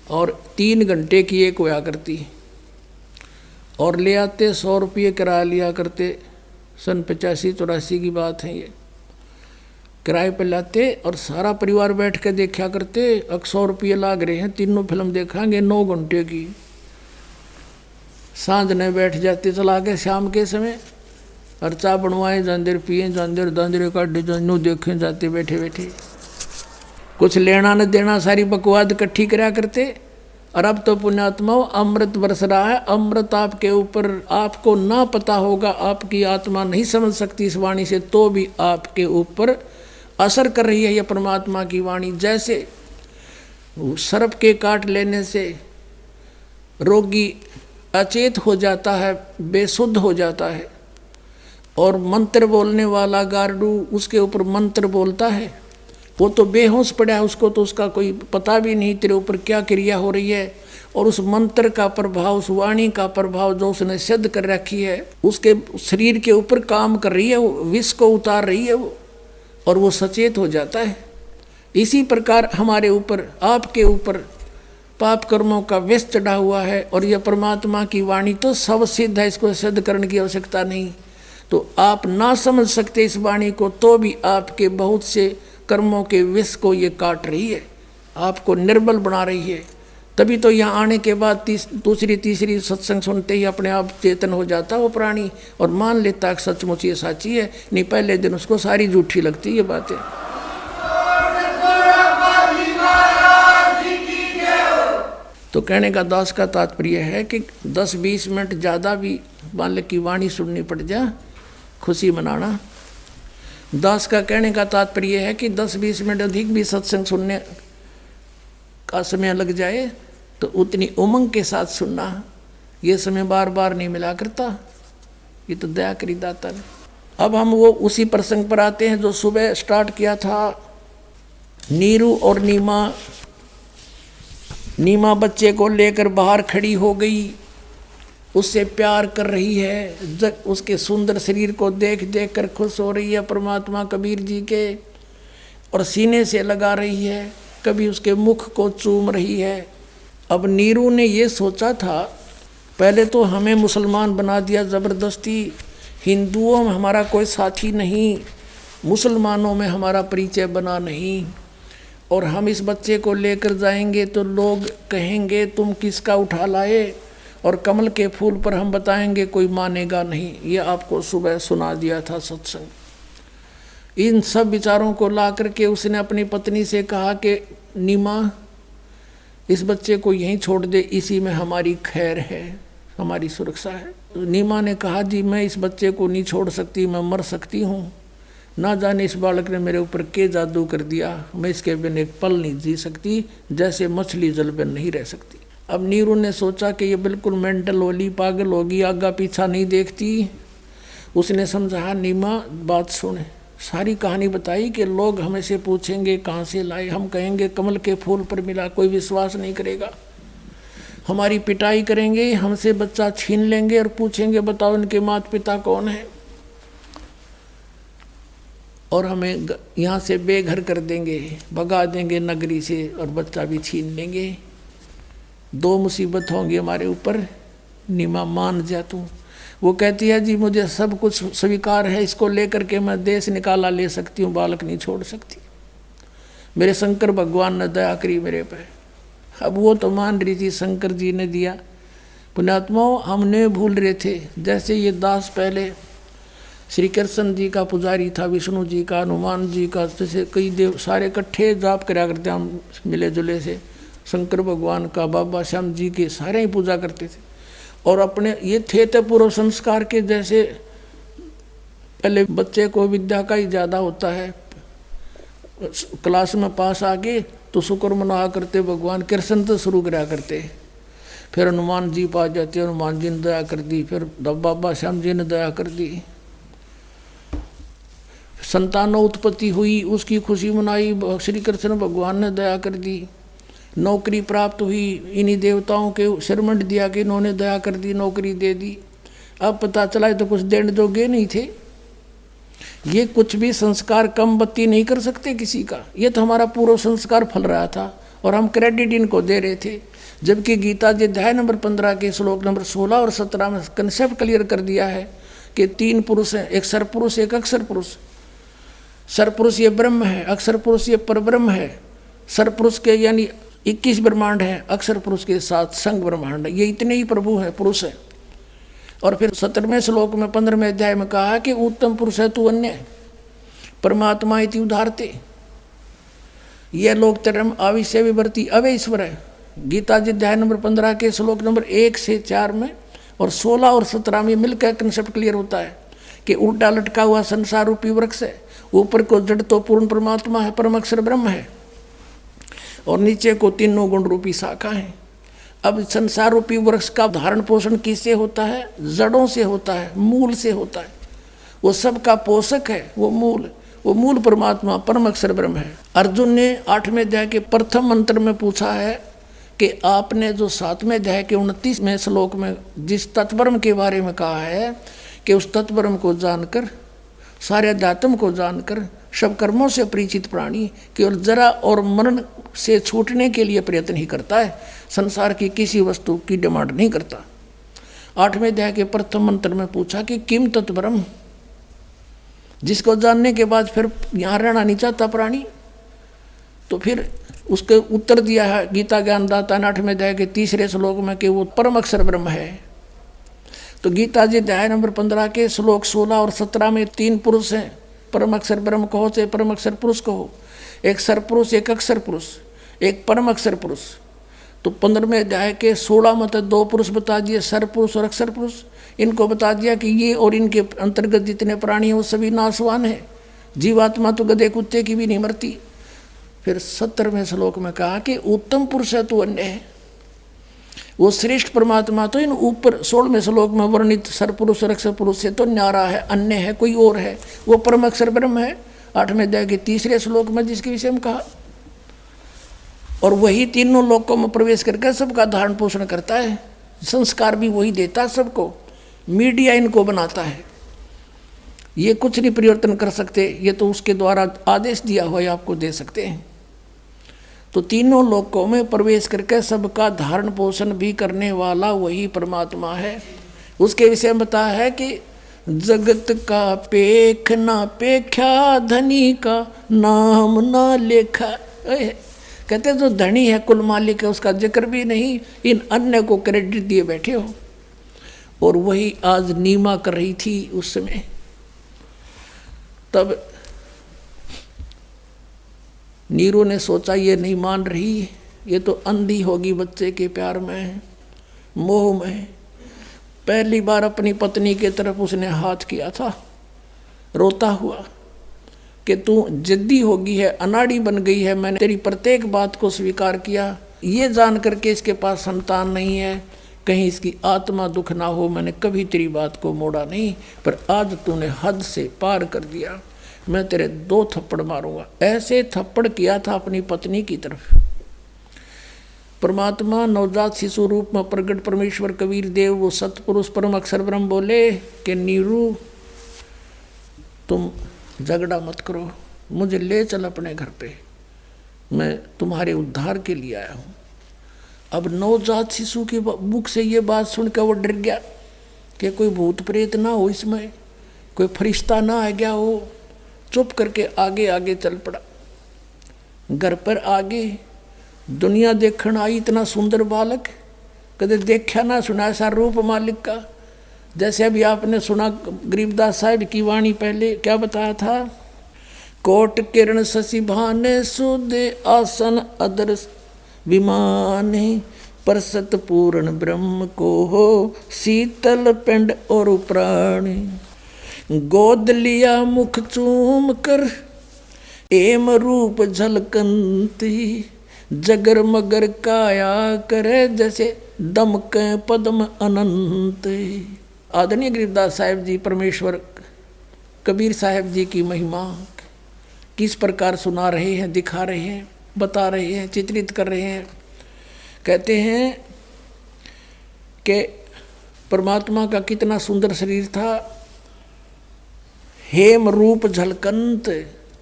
और 3 घंटे की एक हुआ करती, और ले आते 100 रुपये किराया लिया करते। सन 85-84 की बात है ये। किराए पे लाते और सारा परिवार बैठ के देखा करते। 100 रुपये लाग रहे हैं, तीनों फिल्म देखेंगे 9 घंटे की। सांझ ने बैठ जाते चला के शाम के समय, और चाय बनवाए जांदर, पिए जांदर, दांदरे काटे जानो, देखे जाते बैठे बैठे। कुछ लेना न देना, सारी बकवाद इकट्ठी करा करते। और अब तो पुण्यात्माओं अमृत बरस रहा है, अमृत आपके ऊपर। आपको ना पता होगा, आपकी आत्मा नहीं समझ सकती इस वाणी से, तो भी आपके ऊपर असर कर रही है यह परमात्मा की वाणी। जैसे सर्प के काट लेने से रोगी अचेत हो जाता है, बेसुद्ध हो जाता है, और मंत्र बोलने वाला गार्डू उसके ऊपर मंत्र बोलता है, वो तो बेहोश पड़ा है, उसको तो उसका कोई पता भी नहीं तेरे ऊपर क्या क्रिया हो रही है। और उस मंत्र का प्रभाव, उस वाणी का प्रभाव जो उसने सिद्ध कर रखी है, उसके शरीर के ऊपर काम कर रही है, वो विष को उतार रही है वो, और वो सचेत हो जाता है। इसी प्रकार हमारे ऊपर, आपके ऊपर पाप कर्मों का विष चढ़ा हुआ है, और यह परमात्मा की वाणी तो सब सिद्ध है, इसको सिद्ध करने की आवश्यकता नहीं। तो आप ना समझ सकते इस वाणी को, तो भी आपके बहुत से कर्मों के विष को ये काट रही है, आपको निर्बल बना रही है। तभी तो यहाँ आने के बाद दूसरी तीसरी सत्संग सुनते ही अपने आप चेतन हो जाता वो प्राणी, और मान लेता कि सचमुच ये साची है। नहीं, पहले दिन उसको सारी झूठी लगती ये बातें। तो कहने का दास का तात्पर्य है कि 10-20 मिनट ज़्यादा भी बालक की वाणी सुननी पड़ जाए, खुशी मनाना। दास का कहने का तात्पर्य है कि 10-20 मिनट अधिक भी सत्संग सुनने का समय लग जाए तो उतनी उमंग के साथ सुनना। ये समय बार बार नहीं मिला करता, ये तो दया करी दाता ने। अब हम वो उसी प्रसंग पर आते हैं जो सुबह स्टार्ट किया था। नीरू और नीमा बच्चे को लेकर बाहर खड़ी हो गई, उससे प्यार कर रही है, उसके सुंदर शरीर को देख देख कर खुश हो रही है परमात्मा कबीर जी के, और सीने से लगा रही है, कभी उसके मुख को चूम रही है। अब नीरू ने ये सोचा था, पहले तो हमें मुसलमान बना दिया ज़बरदस्ती, हिंदुओं में हमारा कोई साथी नहीं, मुसलमानों में हमारा परिचय बना नहीं, और हम इस बच्चे को लेकर जाएंगे तो लोग कहेंगे तुम किसका उठा लाए, और कमल के फूल पर हम बताएंगे कोई मानेगा नहीं। ये आपको सुबह सुना दिया था सत्संग। इन सब विचारों को ला करके उसने अपनी पत्नी से कहा कि नीमा, इस बच्चे को यहीं छोड़ दे, इसी में हमारी खैर है, हमारी सुरक्षा है। नीमा ने कहा जी मैं इस बच्चे को नहीं छोड़ सकती, मैं मर सकती हूँ, ना जाने इस बालक ने मेरे ऊपर के जादू कर दिया, मैं इसके बिन एक पल नहीं जी सकती, जैसे मछली जल बिन नहीं रह सकती। अब नीरू ने सोचा कि ये बिल्कुल मेंटल होली, पागल होगी, आगा पीछा नहीं देखती। उसने समझा नीमा बात सुने, सारी कहानी बताई कि लोग हमें से पूछेंगे कहाँ से लाए, हम कहेंगे कमल के फूल पर मिला, कोई विश्वास नहीं करेगा, हमारी पिटाई करेंगे, हमसे बच्चा छीन लेंगे और पूछेंगे बताओ इनके माता पिता कौन है, और हमें यहाँ से बेघर कर देंगे, भगा देंगे नगरी से, और बच्चा भी छीन लेंगे। 2 मुसीबत होंगी हमारे ऊपर, नीमा मान जा तू। वो कहती है जी मुझे सब कुछ स्वीकार है, इसको लेकर के मैं देश निकाला ले सकती हूँ, बालक नहीं छोड़ सकती, मेरे शंकर भगवान ने दया करी मेरे पे। अब वो तो मान रही थी, शंकर जी ने दिया। पुण्यात्माओं, हमने भूल रहे थे, जैसे ये दास पहले श्री कृष्ण जी का पुजारी था, विष्णु जी का, हनुमान जी का, जैसे कई देव सारे इकट्ठे जाप कराया करते हम मिले जुले से, शंकर भगवान का, बाबा श्याम जी के, सारे ही पूजा करते थे। और अपने ये थे तो पूर्व संस्कार के, जैसे पहले बच्चे को विद्या का ही ज़्यादा होता है, क्लास में पास आके तो शुक्र मना करते भगवान कृष्ण तो शुरू करा करते। फिर हनुमान जी पा जाते, हनुमान जी ने दया कर दी, फिर बाबा श्याम जी ने दया कर दी। संतानों उत्पत्ति हुई, उसकी खुशी मनाई, श्री कृष्ण भगवान ने दया कर दी। नौकरी प्राप्त हुई, इन्हीं देवताओं के शरमंड दिया कि इन्होंने दया कर दी, नौकरी दे दी। अब पता चला तो कुछ देने जोगे नहीं थे। ये कुछ भी संस्कार कम बत्ती नहीं कर सकते किसी का। ये तो हमारा पूरा संस्कार फल रहा था और हम क्रेडिट इनको दे रहे थे। जबकि गीता जी अध्याय नंबर 15 के श्लोक नंबर 16 और 17 में कंसेप्ट क्लियर कर दिया है कि 3 पुरुष हैं, एक सरपुरुष एक अक्षर पुरुष। सरपुरुष ये ब्रह्म है, अक्षर पुरुष ये परब्रह्म है। सरपुरुष के यानी 21 ब्रह्मांड हैं, अक्षर पुरुष के 7 संग ब्रह्मांड है। ये इतने ही प्रभु हैं, पुरुष हैं। और फिर 17वें श्लोक में 15वें अध्याय में कहा है कि उत्तम पुरुष है तू अन्य परमात्मा इति उदारते। यह लोक धर्म आविष्य विवर्ती अवे ईश्वर है। गीता जी अध्याय नंबर 15 के श्लोक नंबर 1 से 4 में और 16 और 17 में मिलकर कंसेप्ट क्लियर होता है कि उल्टा लटका हुआ संसार रूपी वृक्ष है, ऊपर को जड़ तो पूर्ण परमात्मा है, परम अक्षर ब्रह्म है, और नीचे को तीनों गुण रूपी शाखा है। अब संसार रूपी वृक्ष का धारण पोषण किससे होता है? जड़ों से होता है, मूल से होता है। वो सबका पोषक है, वो मूल परमात्मा परम अक्षर ब्रह्म है। अर्जुन ने 8वें अध्याय के प्रथम मंत्र में पूछा है कि आपने जो 7वें अध्याय के 29वें श्लोक में जिस तत्ब्रह्म के बारे में कहा है कि उस तत्ब्रह्म को जानकर, सारे अध्यात्म को जानकर, सब कर्मों से परिचित प्राणी केवल जरा और मरण से छूटने के लिए प्रयत्न ही करता है, संसार की किसी वस्तु की डिमांड नहीं करता। 8वें अध्याय के प्रथम मंत्र में पूछा कि किम तत्ब्रह्म, जिसको जानने के बाद फिर यहाँ रहना नहीं चाहता प्राणी। तो फिर उसके उत्तर दिया है गीता ज्ञानदाता ने 8वें अध्याय के 3 श्लोक में कि वो परम अक्षर ब्रह्म है। तो गीता जी अध्याय नंबर 15 के श्लोक 16 और 17 में 3 पुरुष हैं, परम अक्षर ब्रह्म कहो चाहे परम अक्षर पुरुष कहो, एक सरपुरुष एक अक्षर पुरुष एक परम अक्षर पुरुष। तो 15वें अध्याय के 16 में तो 2 पुरुष बता दिए, सरपुरुष और अक्षर पुरुष। इनको बता दिया कि ये और इनके अंतर्गत जितने प्राणी हैं वो सभी नाशवान हैं, जीवात्मा तो गधे कुत्ते की भी नहीं मरती। फिर 17वें श्लोक में कहा कि उत्तम पुरुष है तो अन्य है, वो श्रेष्ठ परमात्मा तो इन ऊपर 16वें श्लोक में वर्णित सरपुरुष और अक्षर पुरुष से तो न्यारा है, अन्य है, कोई और है, वो परम अक्षर ब्रह्म है। 8वें अध्याय के 3 श्लोक में जिसके विषय में कहा, और वही तीनों लोकों में प्रवेश करके सबका धारण पोषण करता है, संस्कार भी वही देता है सबको, मीडिया इनको बनाता है। ये कुछ नहीं परिवर्तन कर सकते, ये तो उसके द्वारा आदेश दिया हुआ है आपको दे सकते हैं। तो तीनों लोकों में प्रवेश करके सबका धारण पोषण भी करने वाला वही परमात्मा है। उसके विषय में बताया है कि जगत का पेख ना पेख्या, धनी का नाम ना लेखा। कहते जो धनी है, कुल मालिक है, उसका जिक्र भी नहीं, इन अन्य को क्रेडिट दिए बैठे हो। और वही आज नीमा कर रही थी उस समय। तब नीरू ने सोचा ये नहीं मान रही, ये तो अंधी होगी बच्चे के प्यार में, मोह में। पहली बार अपनी पत्नी के तरफ उसने हाथ किया था, रोता हुआ कि तू जिद्दी होगी है, अनाड़ी बन गई है, मैंने तेरी प्रत्येक बात को स्वीकार किया, ये जान करके इसके पास संतान नहीं है, कहीं इसकी आत्मा दुख ना हो, मैंने कभी तेरी बात को मोड़ा नहीं, पर आज तूने हद से पार कर दिया, मैं तेरे 2 थप्पड़ मारूंगा। ऐसे थप्पड़ किया था अपनी पत्नी की तरफ। परमात्मा नवजात शिशु रूप में प्रगट परमेश्वर कबीर देव वो सतपुरुष परम अक्षर ब्रह्म बोले कि नीरू तुम झगड़ा मत करो, मुझे ले चल अपने घर पे, मैं तुम्हारे उद्धार के लिए आया हूँ। अब नवजात शिशु के मुख से ये बात सुनकर वो डर गया कि कोई भूत प्रेत ना हो, इसमें कोई फरिश्ता ना आ गया हो। चुप करके आगे आगे चल पड़ा। घर पर आगे दुनिया देखण आई, इतना सुंदर बालक कदे देखा ना सुना ऐसा रूप मालिक का। जैसे अभी आपने सुना गरीबदास साहब की वाणी, पहले क्या बताया था, कोट किरण शशि भाने सुदे आसन अदर विमाने, परसत पूर्ण ब्रह्म को हो शीतल पिंड और प्राण, गोद लिया मुख चूम कर एम रूप झलकंती, जगर मगर काया करे जैसे दमके पद्म अनंत। आदरणीय गरीबदास साहिब जी परमेश्वर कबीर साहिब जी की महिमा किस प्रकार सुना रहे हैं, दिखा रहे हैं, बता रहे हैं, चित्रित कर रहे हैं। कहते हैं कि परमात्मा का कितना सुंदर शरीर था। हेम रूप झलकंत,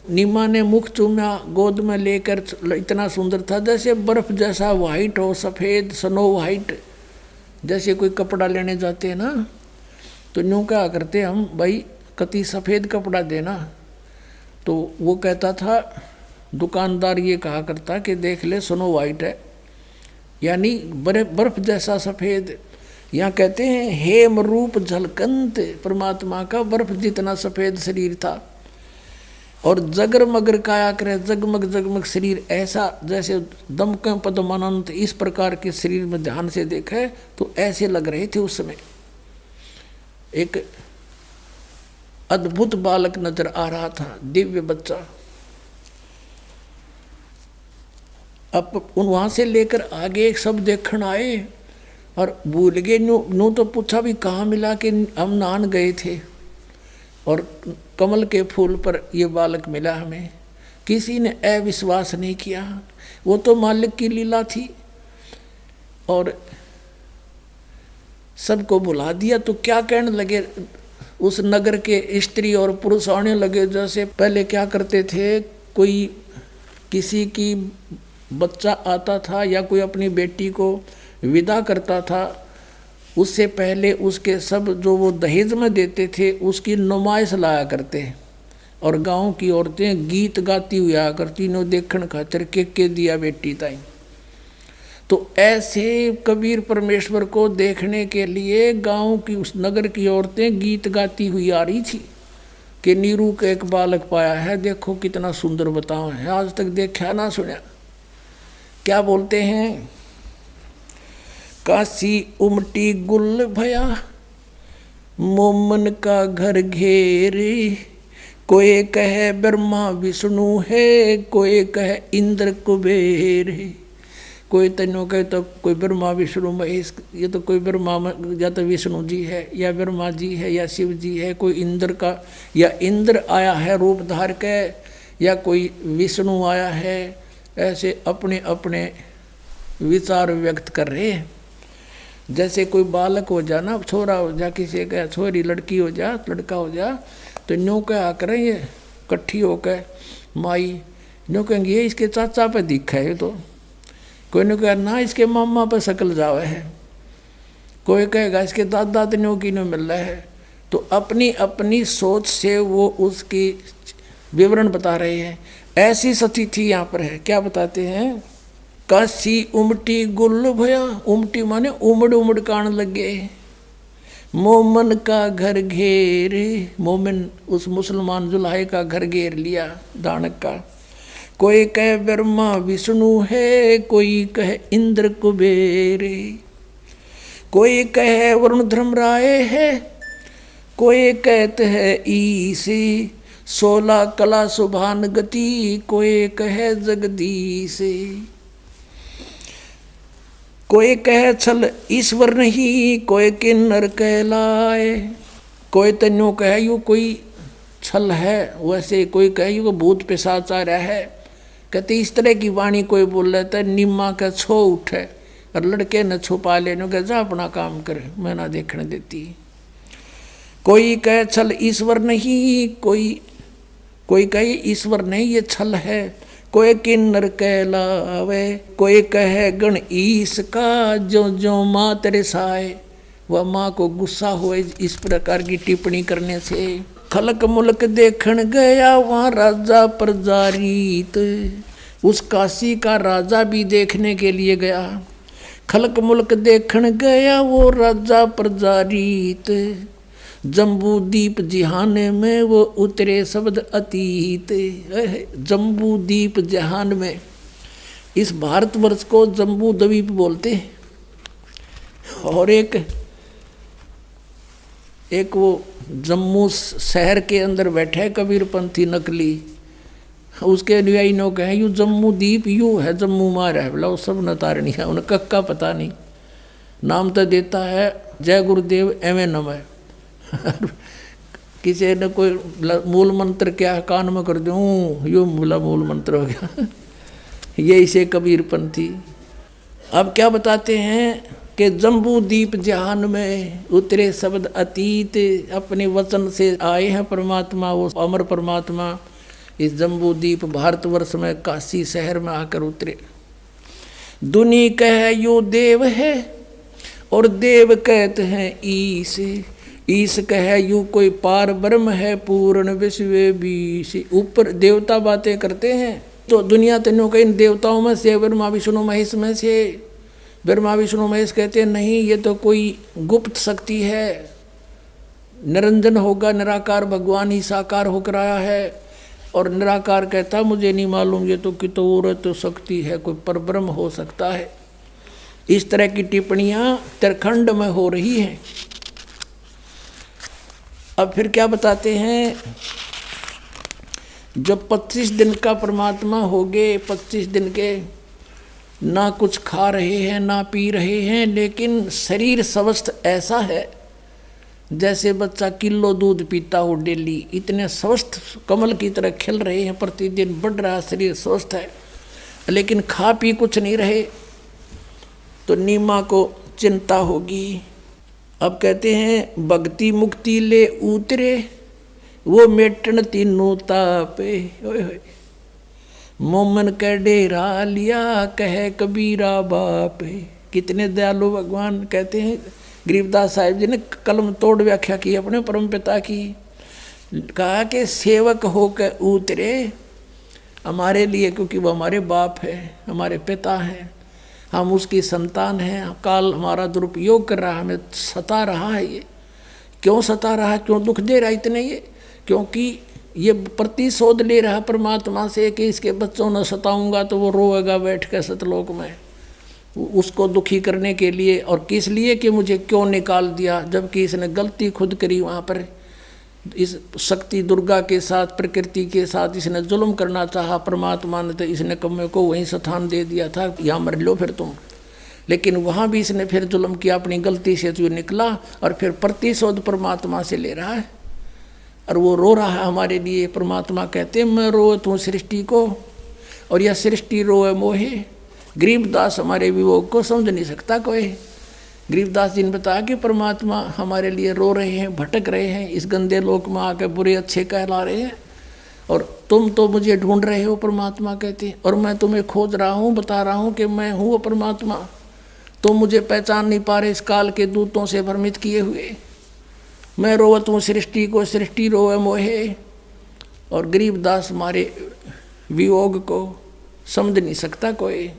नीमा ने मुख चूमा गोद में लेकर, इतना सुंदर था जैसे बर्फ जैसा वाइट हो, सफ़ेद स्नो वाइट। जैसे कोई कपड़ा लेने जाते हैं ना, तो यूँ क्या करते हम, भाई कति सफ़ेद कपड़ा देना। तो वो कहता था, दुकानदार ये कहा करता कि देख ले स्नो वाइट है, यानी बर्फ जैसा सफ़ेद। यहाँ कहते हैं हेम रूप झलकंत, परमात्मा का बर्फ जितना सफ़ेद शरीर था। और जगर मगर काया करे, जगमग जगमग शरीर ऐसा जैसे दमके पद्मानंत, इस प्रकार के शरीर में ध्यान से देखे तो ऐसे लग रहे थे। उस समय एक अद्भुत बालक नजर आ रहा था, दिव्य बच्चा। अब वहाँ से लेकर आगे एक सब देखण आए और भूल गए। नू तो पूछा भी कहाँ मिला कि हम नहान गए थे और कमल के फूल पर ये बालक मिला हमें। किसी ने अविश्वास नहीं किया, वो तो मालिक की लीला थी और सबको बुला दिया। तो क्या कहने लगे उस नगर के स्त्री और पुरुष, आने लगे जैसे पहले क्या करते थे, कोई किसी की बच्चा आता था या कोई अपनी बेटी को विदा करता था, उससे पहले उसके सब जो वो दहेज में देते थे उसकी नुमाइश लाया करते। और गांव की औरतें गीत गाती हुई आया करती, नो देखण खातिर के दिया बेटी ताई। तो ऐसे कबीर परमेश्वर को देखने के लिए गांव की, उस नगर की औरतें गीत गाती हुई आ रही थी कि नीरू का एक बालक पाया है, देखो कितना सुंदर बताओ है, आज तक देखा ना सुना। क्या बोलते हैं, काशी उमटी गुल भया मोमन का घर घेरे, कोई कहे ब्रह्मा विष्णु है, कोई कहे इंद्र कुबेर है। कोई तन्नो कहे तो कोई ब्रह्मा विष्णु महेश, ये तो कोई ब्रह्मा या तो विष्णु जी है या ब्रह्मा जी है या शिव जी है, कोई इंद्र का या इंद्र आया है रूप धार के, या कोई विष्णु आया है। ऐसे अपने अपने विचार व्यक्त कर रहे हैं। जैसे कोई बालक हो जा ना, छोरा हो जा, किसी का छोरी लड़की हो जा, लड़का हो जा, तो न्यों क्या करें ये इकट्ठी होकर माई न्यों कहेंगे ये इसके चाचा पे दिखा है, तो कोई ने कहा ना इसके मामा पे शकल जावे है, कोई कहेगा इसके दादा न्यों की न्यों मिल रहा है। तो अपनी अपनी सोच से वो उसकी विवरण बता रहे हैं। ऐसी स्थिति यहाँ पर है। क्या बताते हैं, काशी उमटी गुल भया, उमटी माने उमड़ उमड़ कान लगे, मोमन का घर घेरे, मोमिन उस मुसलमान जुल्हे का घर घेर लिया दानक का। कोई कहे ब्रह्मा विष्णु है, कोई कहे इंद्र कुबेर, कोई कहे वरुण धर्मराय है, कोई कहते है ईसी, 16 कला सुभान गति, कोई कहे जगदीश, कोई कहे छल ईश्वर नहीं, कोई किन्नर कहलाए। कोई तन्यों कहे यू कोई छल है, वैसे कोई कहे यू भूत पिशाच आ रहा है। कहते इस तरह की वाणी कोई बोल रहा था, निम्मा का छो उठे और लड़के न छुपा लेने के जा अपना काम करे, मैं ना देखने देती। कोई कहे छल ईश्वर नहीं, कोई कहे ईश्वर नहीं ये छल है, कोई किन्नर कहलावे, कोई कहे गण ईश का, जो जो माँ तेरे साए, वह माँ को गुस्सा हुए इस प्रकार की टिप्पणी करने से। खलक मुल्क देखण गया वहाँ राजा प्रजारीत, उस काशी का राजा भी देखने के लिए गया। खलक मुल्क देखण गया वो राजा प्रजारीत, जम्बू दीप जिहाने में वो उतरे शब्द अतीत। जम्बू दीप जहान में, इस भारतवर्ष को जम्बू द्वीप बोलते हैं। और एक वो जम्मू शहर के अंदर बैठे कबीरपंथी नकली, उसके अनुयायी नो कहे यू जम्मू दीप यू है, जम्मू मार है, बोला वो सब न तारनी है, उन्हें कक्का पता नहीं। नाम तो देता है जय गुरुदेव एवं नमः किसी ने कोई मूल मंत्र क्या कान में कर दूँ, यो बोला मूल मंत्र हो गया ये इसे कबीरपंथी। अब क्या बताते हैं कि जम्बू दीप जहान में उतरे शब्द अतीत, अपने वचन से आए हैं परमात्मा, वो अमर परमात्मा इस जम्बू दीप भारतवर्ष में काशी शहर में आकर उतरे। दुनी कह यो देव है और देव कहते हैं ईश, ईश कह यू कोई पार ब्रह्म है पूर्ण विश्व बीश। ऊपर देवता बातें करते हैं तो दुनिया तीनों के इन देवताओं में से ब्रह्मा विष्णु महेश में से, ब्रह्मा विष्णु महेश कहते हैं नहीं ये तो कोई गुप्त शक्ति है, निरंजन होगा, निराकार भगवान ही साकार होकर आया है। और निराकार कहता मुझे नहीं मालूम ये तो कितो और तो शक्ति है, कोई परब्रह्म हो सकता है। इस तरह की टिप्पणियां उत्तराखंड में हो रही हैं। अब फिर क्या बताते हैं, जब 25 दिन का परमात्मा हो गए, 25 दिन के ना कुछ खा रहे हैं ना पी रहे हैं, लेकिन शरीर स्वस्थ ऐसा है जैसे बच्चा किलो दूध पीता हो डेली, इतने स्वस्थ कमल की तरह खिल रहे हैं, प्रतिदिन बढ़ रहा शरीर स्वस्थ है, लेकिन खा पी कुछ नहीं रहे तो नीमा को चिंता होगी। अब कहते हैं भक्ति मुक्ति ले उतरे वो मेटन तीनों तापे, मोमन के डेरा लिया कहे कबीरा बाप। कितने दयालु भगवान कहते हैं। गरीबदास साहिब जी ने कलम तोड़ व्याख्या की अपने परम पिता की, कहा कि सेवक होकर उतरे हमारे लिए, क्योंकि वो हमारे बाप है, हमारे पिता हैं, हम उसकी संतान हैं। काल हमारा दुरुपयोग कर रहा है, हमें सता रहा है। ये क्यों सता रहा है, क्यों दुख दे रहा है इतने, ये क्योंकि ये प्रतिशोध ले रहा परमात्मा से कि इसके बच्चों ने सताऊंगा तो वो रोएगा बैठ कर सतलोक में, उसको दुखी करने के लिए। और किस लिए कि मुझे क्यों निकाल दिया, जबकि इसने गलती खुद करी। वहाँ पर इस शक्ति दुर्गा के साथ, प्रकृति के साथ इसने जुल्म करना चाहा परमात्मा ने, तो इसने कम्मे को वहीं स्थान दे दिया था, यहाँ मर लो फिर तुम। लेकिन वहाँ भी इसने फिर जुल्म किया, अपनी गलती से जो निकला और फिर प्रतिशोध परमात्मा से ले रहा है। और वो रो रहा है हमारे लिए। परमात्मा कहते हैं मैं रोए तू सृष्टि को और यह सृष्टि रोए मोहे। गरीबदास हमारे वियोग को समझ नहीं सकता कोई। गरीबदास जी ने बताया कि परमात्मा हमारे लिए रो रहे हैं, भटक रहे हैं, इस गंदे लोक में आकर बुरे अच्छे कहला रहे हैं, और तुम तो मुझे ढूंढ रहे हो। परमात्मा कहते हैं और मैं तुम्हें खोज रहा हूँ, बता रहा हूँ कि मैं हूँ परमात्मा। तुम मुझे पहचान नहीं पा रहे, इस काल के दूतों से भ्रमित किए हुए। मैं रोवत हूँ सृष्टि को, सृष्टि रोए मोहे। और गरीबदास हमारे वियोग को समझ नहीं सकता कोई।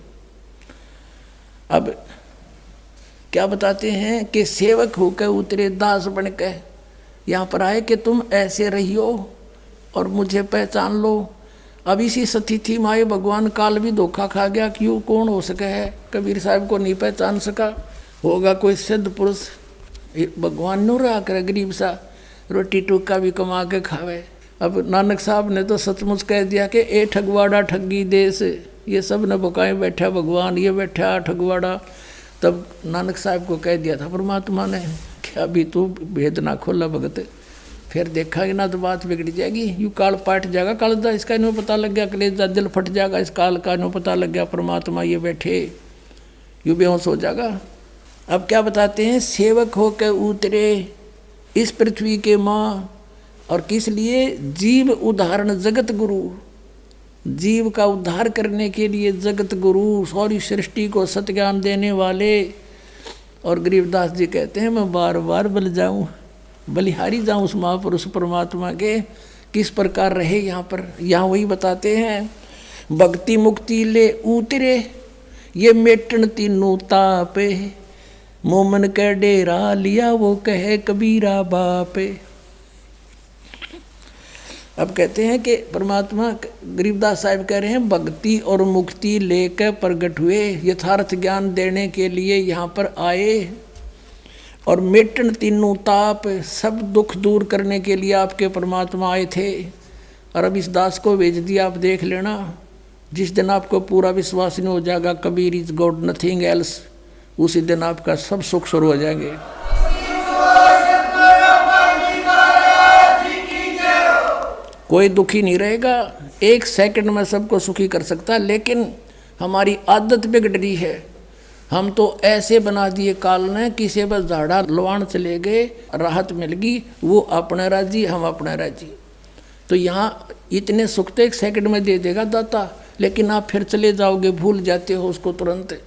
अब क्या बताते हैं कि सेवक होकर उतरे दास बनकर यहाँ पर आए कि तुम ऐसे रहियो और मुझे पहचान लो। अब इसी स्थिति में आए भगवान, काल भी धोखा खा गया। क्यों, कौन हो सके है, कबीर साहब को नहीं पहचान सका। होगा कोई सिद्ध पुरुष, भगवान न रहा करे गरीब सा, रोटी टूका भी कमा के खावे। अब नानक साहब ने तो सचमुच कह दिया कि ए ठगवाड़ा ठगी देश, ये सब न बुकाए बैठा भगवान, ये बैठा ठगवाड़ा। तब नानक साहब को कह दिया था परमात्मा ने कि अभी तू भेद ना खोला भगत, फिर देखा कि ना तो बात बिगड़ जाएगी। यू काल पाट जाएगा, कालजा इसका इन्हों पता लग गया, कलेजा दिल फट जाएगा, इस काल का इन्हों पता लग गया परमात्मा ये बैठे, यू बेहोश हो जाएगा। अब क्या बताते हैं, सेवक होकर उतरे इस पृथ्वी के माँ, और किस लिए, जीव उदाहरण जगत गुरु, जीव का उद्धार करने के लिए जगत गुरु, सारी सृष्टि को सत्ज्ञान देने वाले। और गरीबदास जी कहते हैं मैं बार बार बल जाऊं, बलिहारी जाऊं उस महापुरुष परमात्मा के, किस प्रकार रहे यहाँ पर। यहाँ वही बताते हैं, भक्ति मुक्ति ले उतरे ये मेटन तीनों तापे, मोमन के डेरा लिया वो कहे कबीरा बापे। अब कहते हैं कि परमात्मा, गरीबदास साहिब कह रहे हैं, भक्ति और मुक्ति लेकर प्रकट हुए, यथार्थ ज्ञान देने के लिए यहाँ पर आए। और मेटन तीनों ताप, सब दुख दूर करने के लिए आपके परमात्मा आए थे। और अब इस दास को भेज दिया, आप देख लेना, जिस दिन आपको पूरा विश्वास नहीं हो जाएगा Kabir is God nothing else, उसी दिन आपका सब सुख शुरू हो जाएंगे। कोई दुखी नहीं रहेगा, 1 सेकंड में सबको सुखी कर सकता है, लेकिन हमारी आदत बिगड़ रही है। हम तो ऐसे बना दिए काल ने, किसी बस झाड़ा लवाण चले गए, राहत मिल गई, वो अपने राजी हम अपने राजी। तो यहाँ इतने सुख तो 1 सेकंड में दे देगा दाता, लेकिन आप फिर चले जाओगे, भूल जाते हो उसको तुरंत,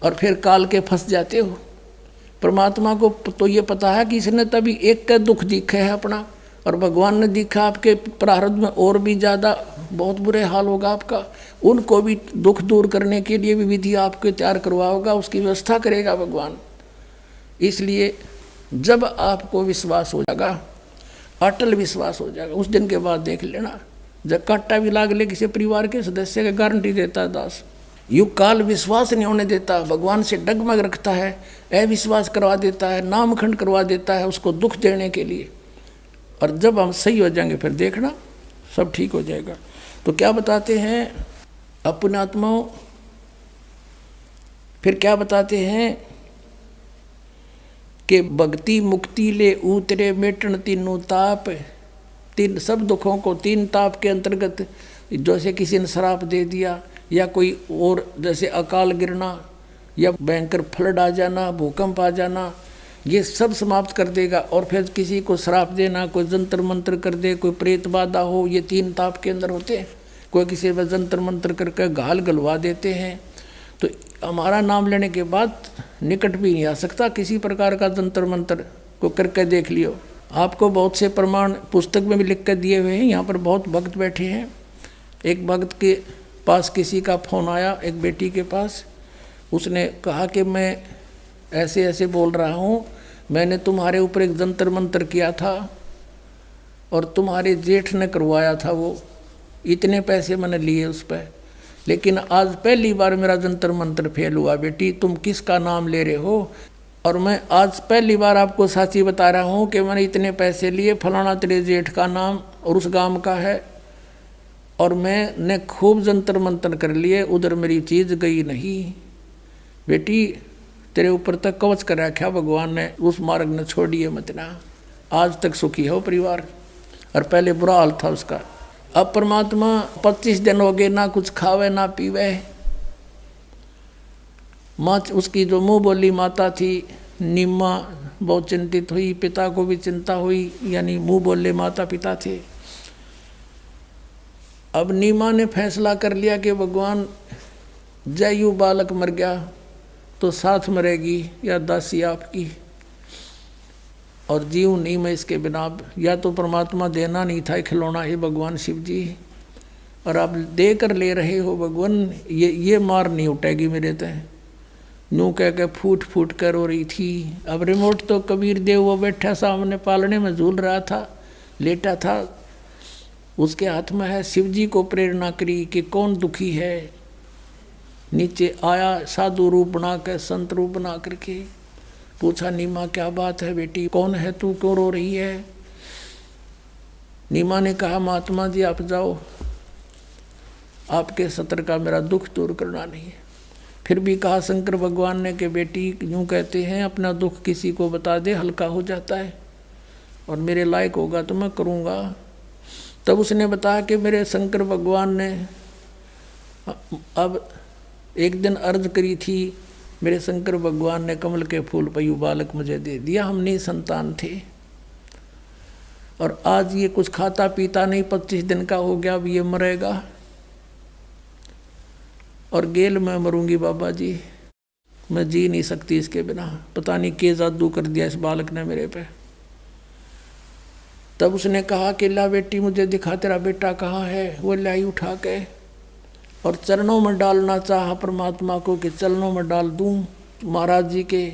और फिर काल के फंस जाते हो। परमात्मा को तो ये पता है कि इसने तभी एक का दुख दिखे है अपना, और भगवान ने दिखा आपके प्रारब्ध में और भी ज़्यादा बहुत बुरे हाल होगा आपका, उनको भी दुख दूर करने के लिए भी विधि आपको तैयार करवाओगा, उसकी व्यवस्था करेगा भगवान। इसलिए जब आपको विश्वास हो जाएगा, अटल विश्वास हो जाएगा, उस दिन के बाद देख लेना, जब कांटा भी लाग ले किसी परिवार के सदस्य का, गारंटी देता है दास। युग काल विश्वास नहीं होने देता, भगवान से डगमग रखता है, अविश्वास करवा देता है, नामखंड करवा देता है उसको दुख देने के लिए। और जब हम सही हो जाएंगे फिर देखना सब ठीक हो जाएगा। तो क्या बताते हैं अपने आत्माओं, फिर क्या बताते हैं कि भक्ति मुक्ति ले उतरे मेटन तीनों ताप, तीन सब दुखों को 3 ताप के अंतर्गत, जैसे किसी ने श्राप दे दिया, या कोई और जैसे अकाल गिरना, या भयंकर फ्लड आ जाना, भूकंप आ जाना, ये सब समाप्त कर देगा। और फिर किसी को श्राप देना, कोई जंतर मंत्र कर दे, कोई प्रेत बाधा हो, ये 3 ताप के अंदर होते हैं। कोई किसी पर जंतर मंत्र करके घाल गलवा देते हैं, तो हमारा नाम लेने के बाद निकट भी नहीं आ सकता किसी प्रकार का जंतर मंत्र को करके देख लियो। आपको बहुत से प्रमाण पुस्तक में भी लिख कर दिए हुए हैं, यहाँ पर बहुत भक्त बैठे हैं। एक भक्त के पास किसी का फ़ोन आया, एक बेटी के पास, उसने कहा कि मैं ऐसे ऐसे बोल रहा हूँ, मैंने तुम्हारे ऊपर एक जंतर मंत्र किया था और तुम्हारे जेठ ने करवाया था, वो इतने पैसे मैंने लिए उस पर, लेकिन आज पहली बार मेरा जंतर मंत्र फेल हुआ। बेटी तुम किसका नाम ले रहे हो? और मैं आज पहली बार आपको साची बता रहा हूँ कि मैंने इतने पैसे लिए, फलाना तेरे जेठ का नाम और उस गांव का है, और मैंने खूब जंतर मंत्र कर लिए, उधर मेरी चीज़ गई नहीं। बेटी तेरे ऊपर तक कवच कर रखा भगवान ने, उस मार्ग ने छोड़िए मत ना। आज तक सुखी हो परिवार, और पहले बुरा हाल था उसका। अब परमात्मा 25 दिन हो गए, ना कुछ खावे ना पीवे। माँ उसकी जो मुँह बोली माता थी नीमा, बहुत चिंतित हुई, पिता को भी चिंता हुई, यानी मुँह बोले माता पिता थे। अब नीमा ने फैसला कर लिया कि भगवान जयु बालक मर गया तो साथ मरेगी या दासी आपकी, और जीव नहीं मैं इसके बिना। या तो परमात्मा देना नहीं था खिलौना ही भगवान शिव जी, और आप दे कर ले रहे हो भगवान, ये मार नहीं उठेगी मेरे तय। यूँ कह के फूट फूट कर रो रही थी। अब रिमोट तो कबीर देव वो बैठा सामने पालने में झूल रहा था, लेटा था, उसके हाथ में है। शिव जी को प्रेरणा करी कि कौन दुखी है। नीचे आया साधु रूप बना कर, संत रूप बना करके पूछा, नीमा क्या बात है बेटी, कौन है तू, क्यों रो रही है? नीमा ने कहा, महात्मा जी आप जाओ, आपके सत्र का मेरा दुख दूर करना नहीं है। फिर भी कहा शंकर भगवान ने कि बेटी यूँ कहते हैं अपना दुख किसी को बता दे, हल्का हो जाता है, और मेरे लायक होगा तो मैं करूँगा। तब उसने बताया कि मेरे शंकर भगवान ने अब एक दिन अर्ज करी थी, मेरे शंकर भगवान ने कमल के फूल पयु बालक मुझे दे दिया, हम नहीं संतान थे, और आज ये कुछ खाता पीता नहीं, 25 दिन का हो गया, अब ये मरेगा, और गेल मैं मरूंगी बाबा जी, मैं जी नहीं सकती इसके बिना। पता नहीं क्या जादू कर दिया इस बालक ने मेरे पे। तब उसने कहा कि ला बेटी मुझे दिखा तेरा बेटा कहाँ है। वो लाई उठा के और चरणों में डालना चाहा परमात्मा को कि चरणों में डाल दूं महाराज जी के।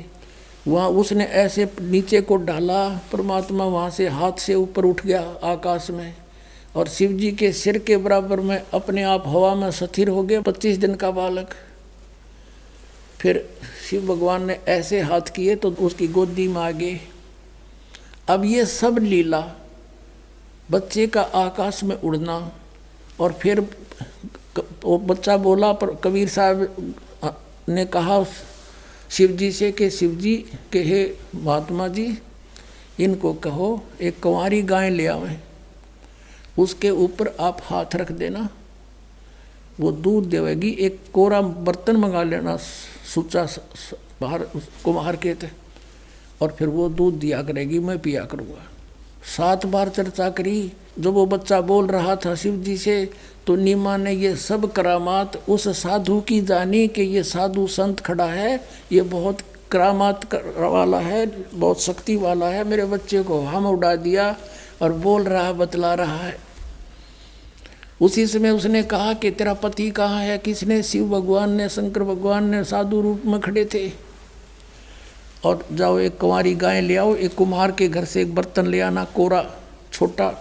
वहाँ उसने ऐसे नीचे को डाला, परमात्मा वहाँ से हाथ से ऊपर उठ गया आकाश में, और शिव जी के सिर के बराबर में अपने आप हवा में स्थिर हो गया 25 दिन का बालक। फिर शिव भगवान ने ऐसे हाथ किए तो उसकी गोदी में आ गए। अब ये सब लीला बच्चे का आकाश में उड़ना। और फिर वो बच्चा बोला, पर कबीर साहब ने कहा शिव जी से कि शिव जी के हे महात्मा जी, इनको कहो एक कुंवारी गाय ले आवें, उसके ऊपर आप हाथ रख देना, वो दूध देवेगी। एक कोरा बर्तन मंगा लेना सुचा बाहर कुम्हार के थे, और फिर वो दूध दिया करेगी, मैं पिया करूँगा। 7 बार चर्चा करी। जब वो बच्चा बोल रहा था शिव जी से, तो नीमा ने ये सब करामात उस साधु की जानी कि ये साधु संत खड़ा है, ये बहुत करामात वाला है, बहुत शक्ति वाला है, मेरे बच्चे को हम उड़ा दिया और बोल रहा है, बतला रहा है। उसी समय उसने कहा कि तेरा पति कहाँ है? किसने? शिव भगवान ने, शंकर भगवान ने साधु रूप में खड़े थे। और जाओ एक कुंवारी गाय ले आओ, एक कुम्हार के घर से एक बर्तन ले आना, कोरा छोटा।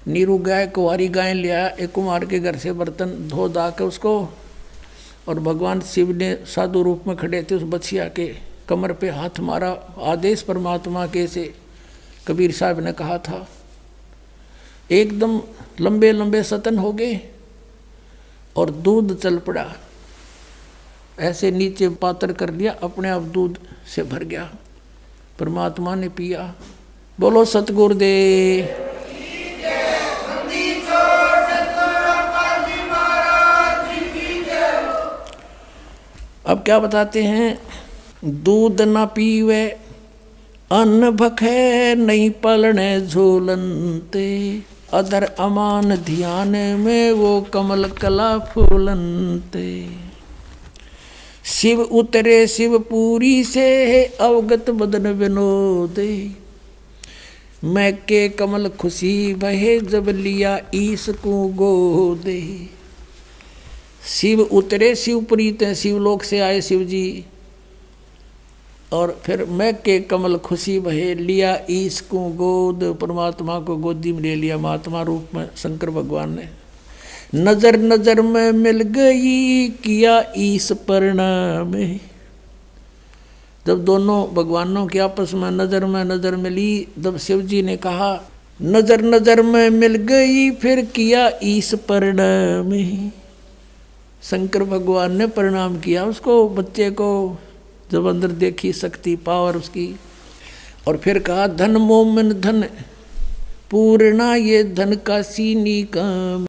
नीरू गाय कुंवारी गाय ले आया, एक कुम्हार के घर से बर्तन धो धा के उसको, और भगवान शिव ने साधु रूप में खड़े थे, उस बछिया के कमर पे हाथ मारा। आदेश परमात्मा के से कबीर साहब ने कहा था। एकदम लंबे लंबे सतन हो गए और दूध चल पड़ा। ऐसे नीचे पातर कर दिया, अपने आप दूध से भर गया। परमात्मा ने पिया। बोलो सतगुरुदेव। अब क्या बताते हैं? दूध न पीवे अन्न भखे, नहीं पलने झूलनते, अधर अमान ध्यान में वो कमल कला फूलनते। शिव उतरे शिवपुरी से, अवगत बदन विनोदे, मैं के कमल खुशी बहे, जब लिया ईस को गोदे। शिव उतरे शिवपुरी ते, शिवलोक से आए शिव जी, और फिर मैं के कमल खुशी बहे, लिया ईस को गोद, परमात्मा को गोदी में ले लिया महात्मा रूप में शंकर भगवान ने। नजर नजर में मिल गई, किया ईस प्रणाम। जब दोनों भगवानों की आपस में नजर मिली, जब शिव जी ने कहा नजर नजर में मिल गई, फिर किया ईस प्रणाम। शंकर भगवान ने प्रणाम किया उसको, बच्चे को, जब अंदर देखी शक्ति पावर उसकी। और फिर कहा धन मोमन धन पूर्णा, ये धन का सीनी काम।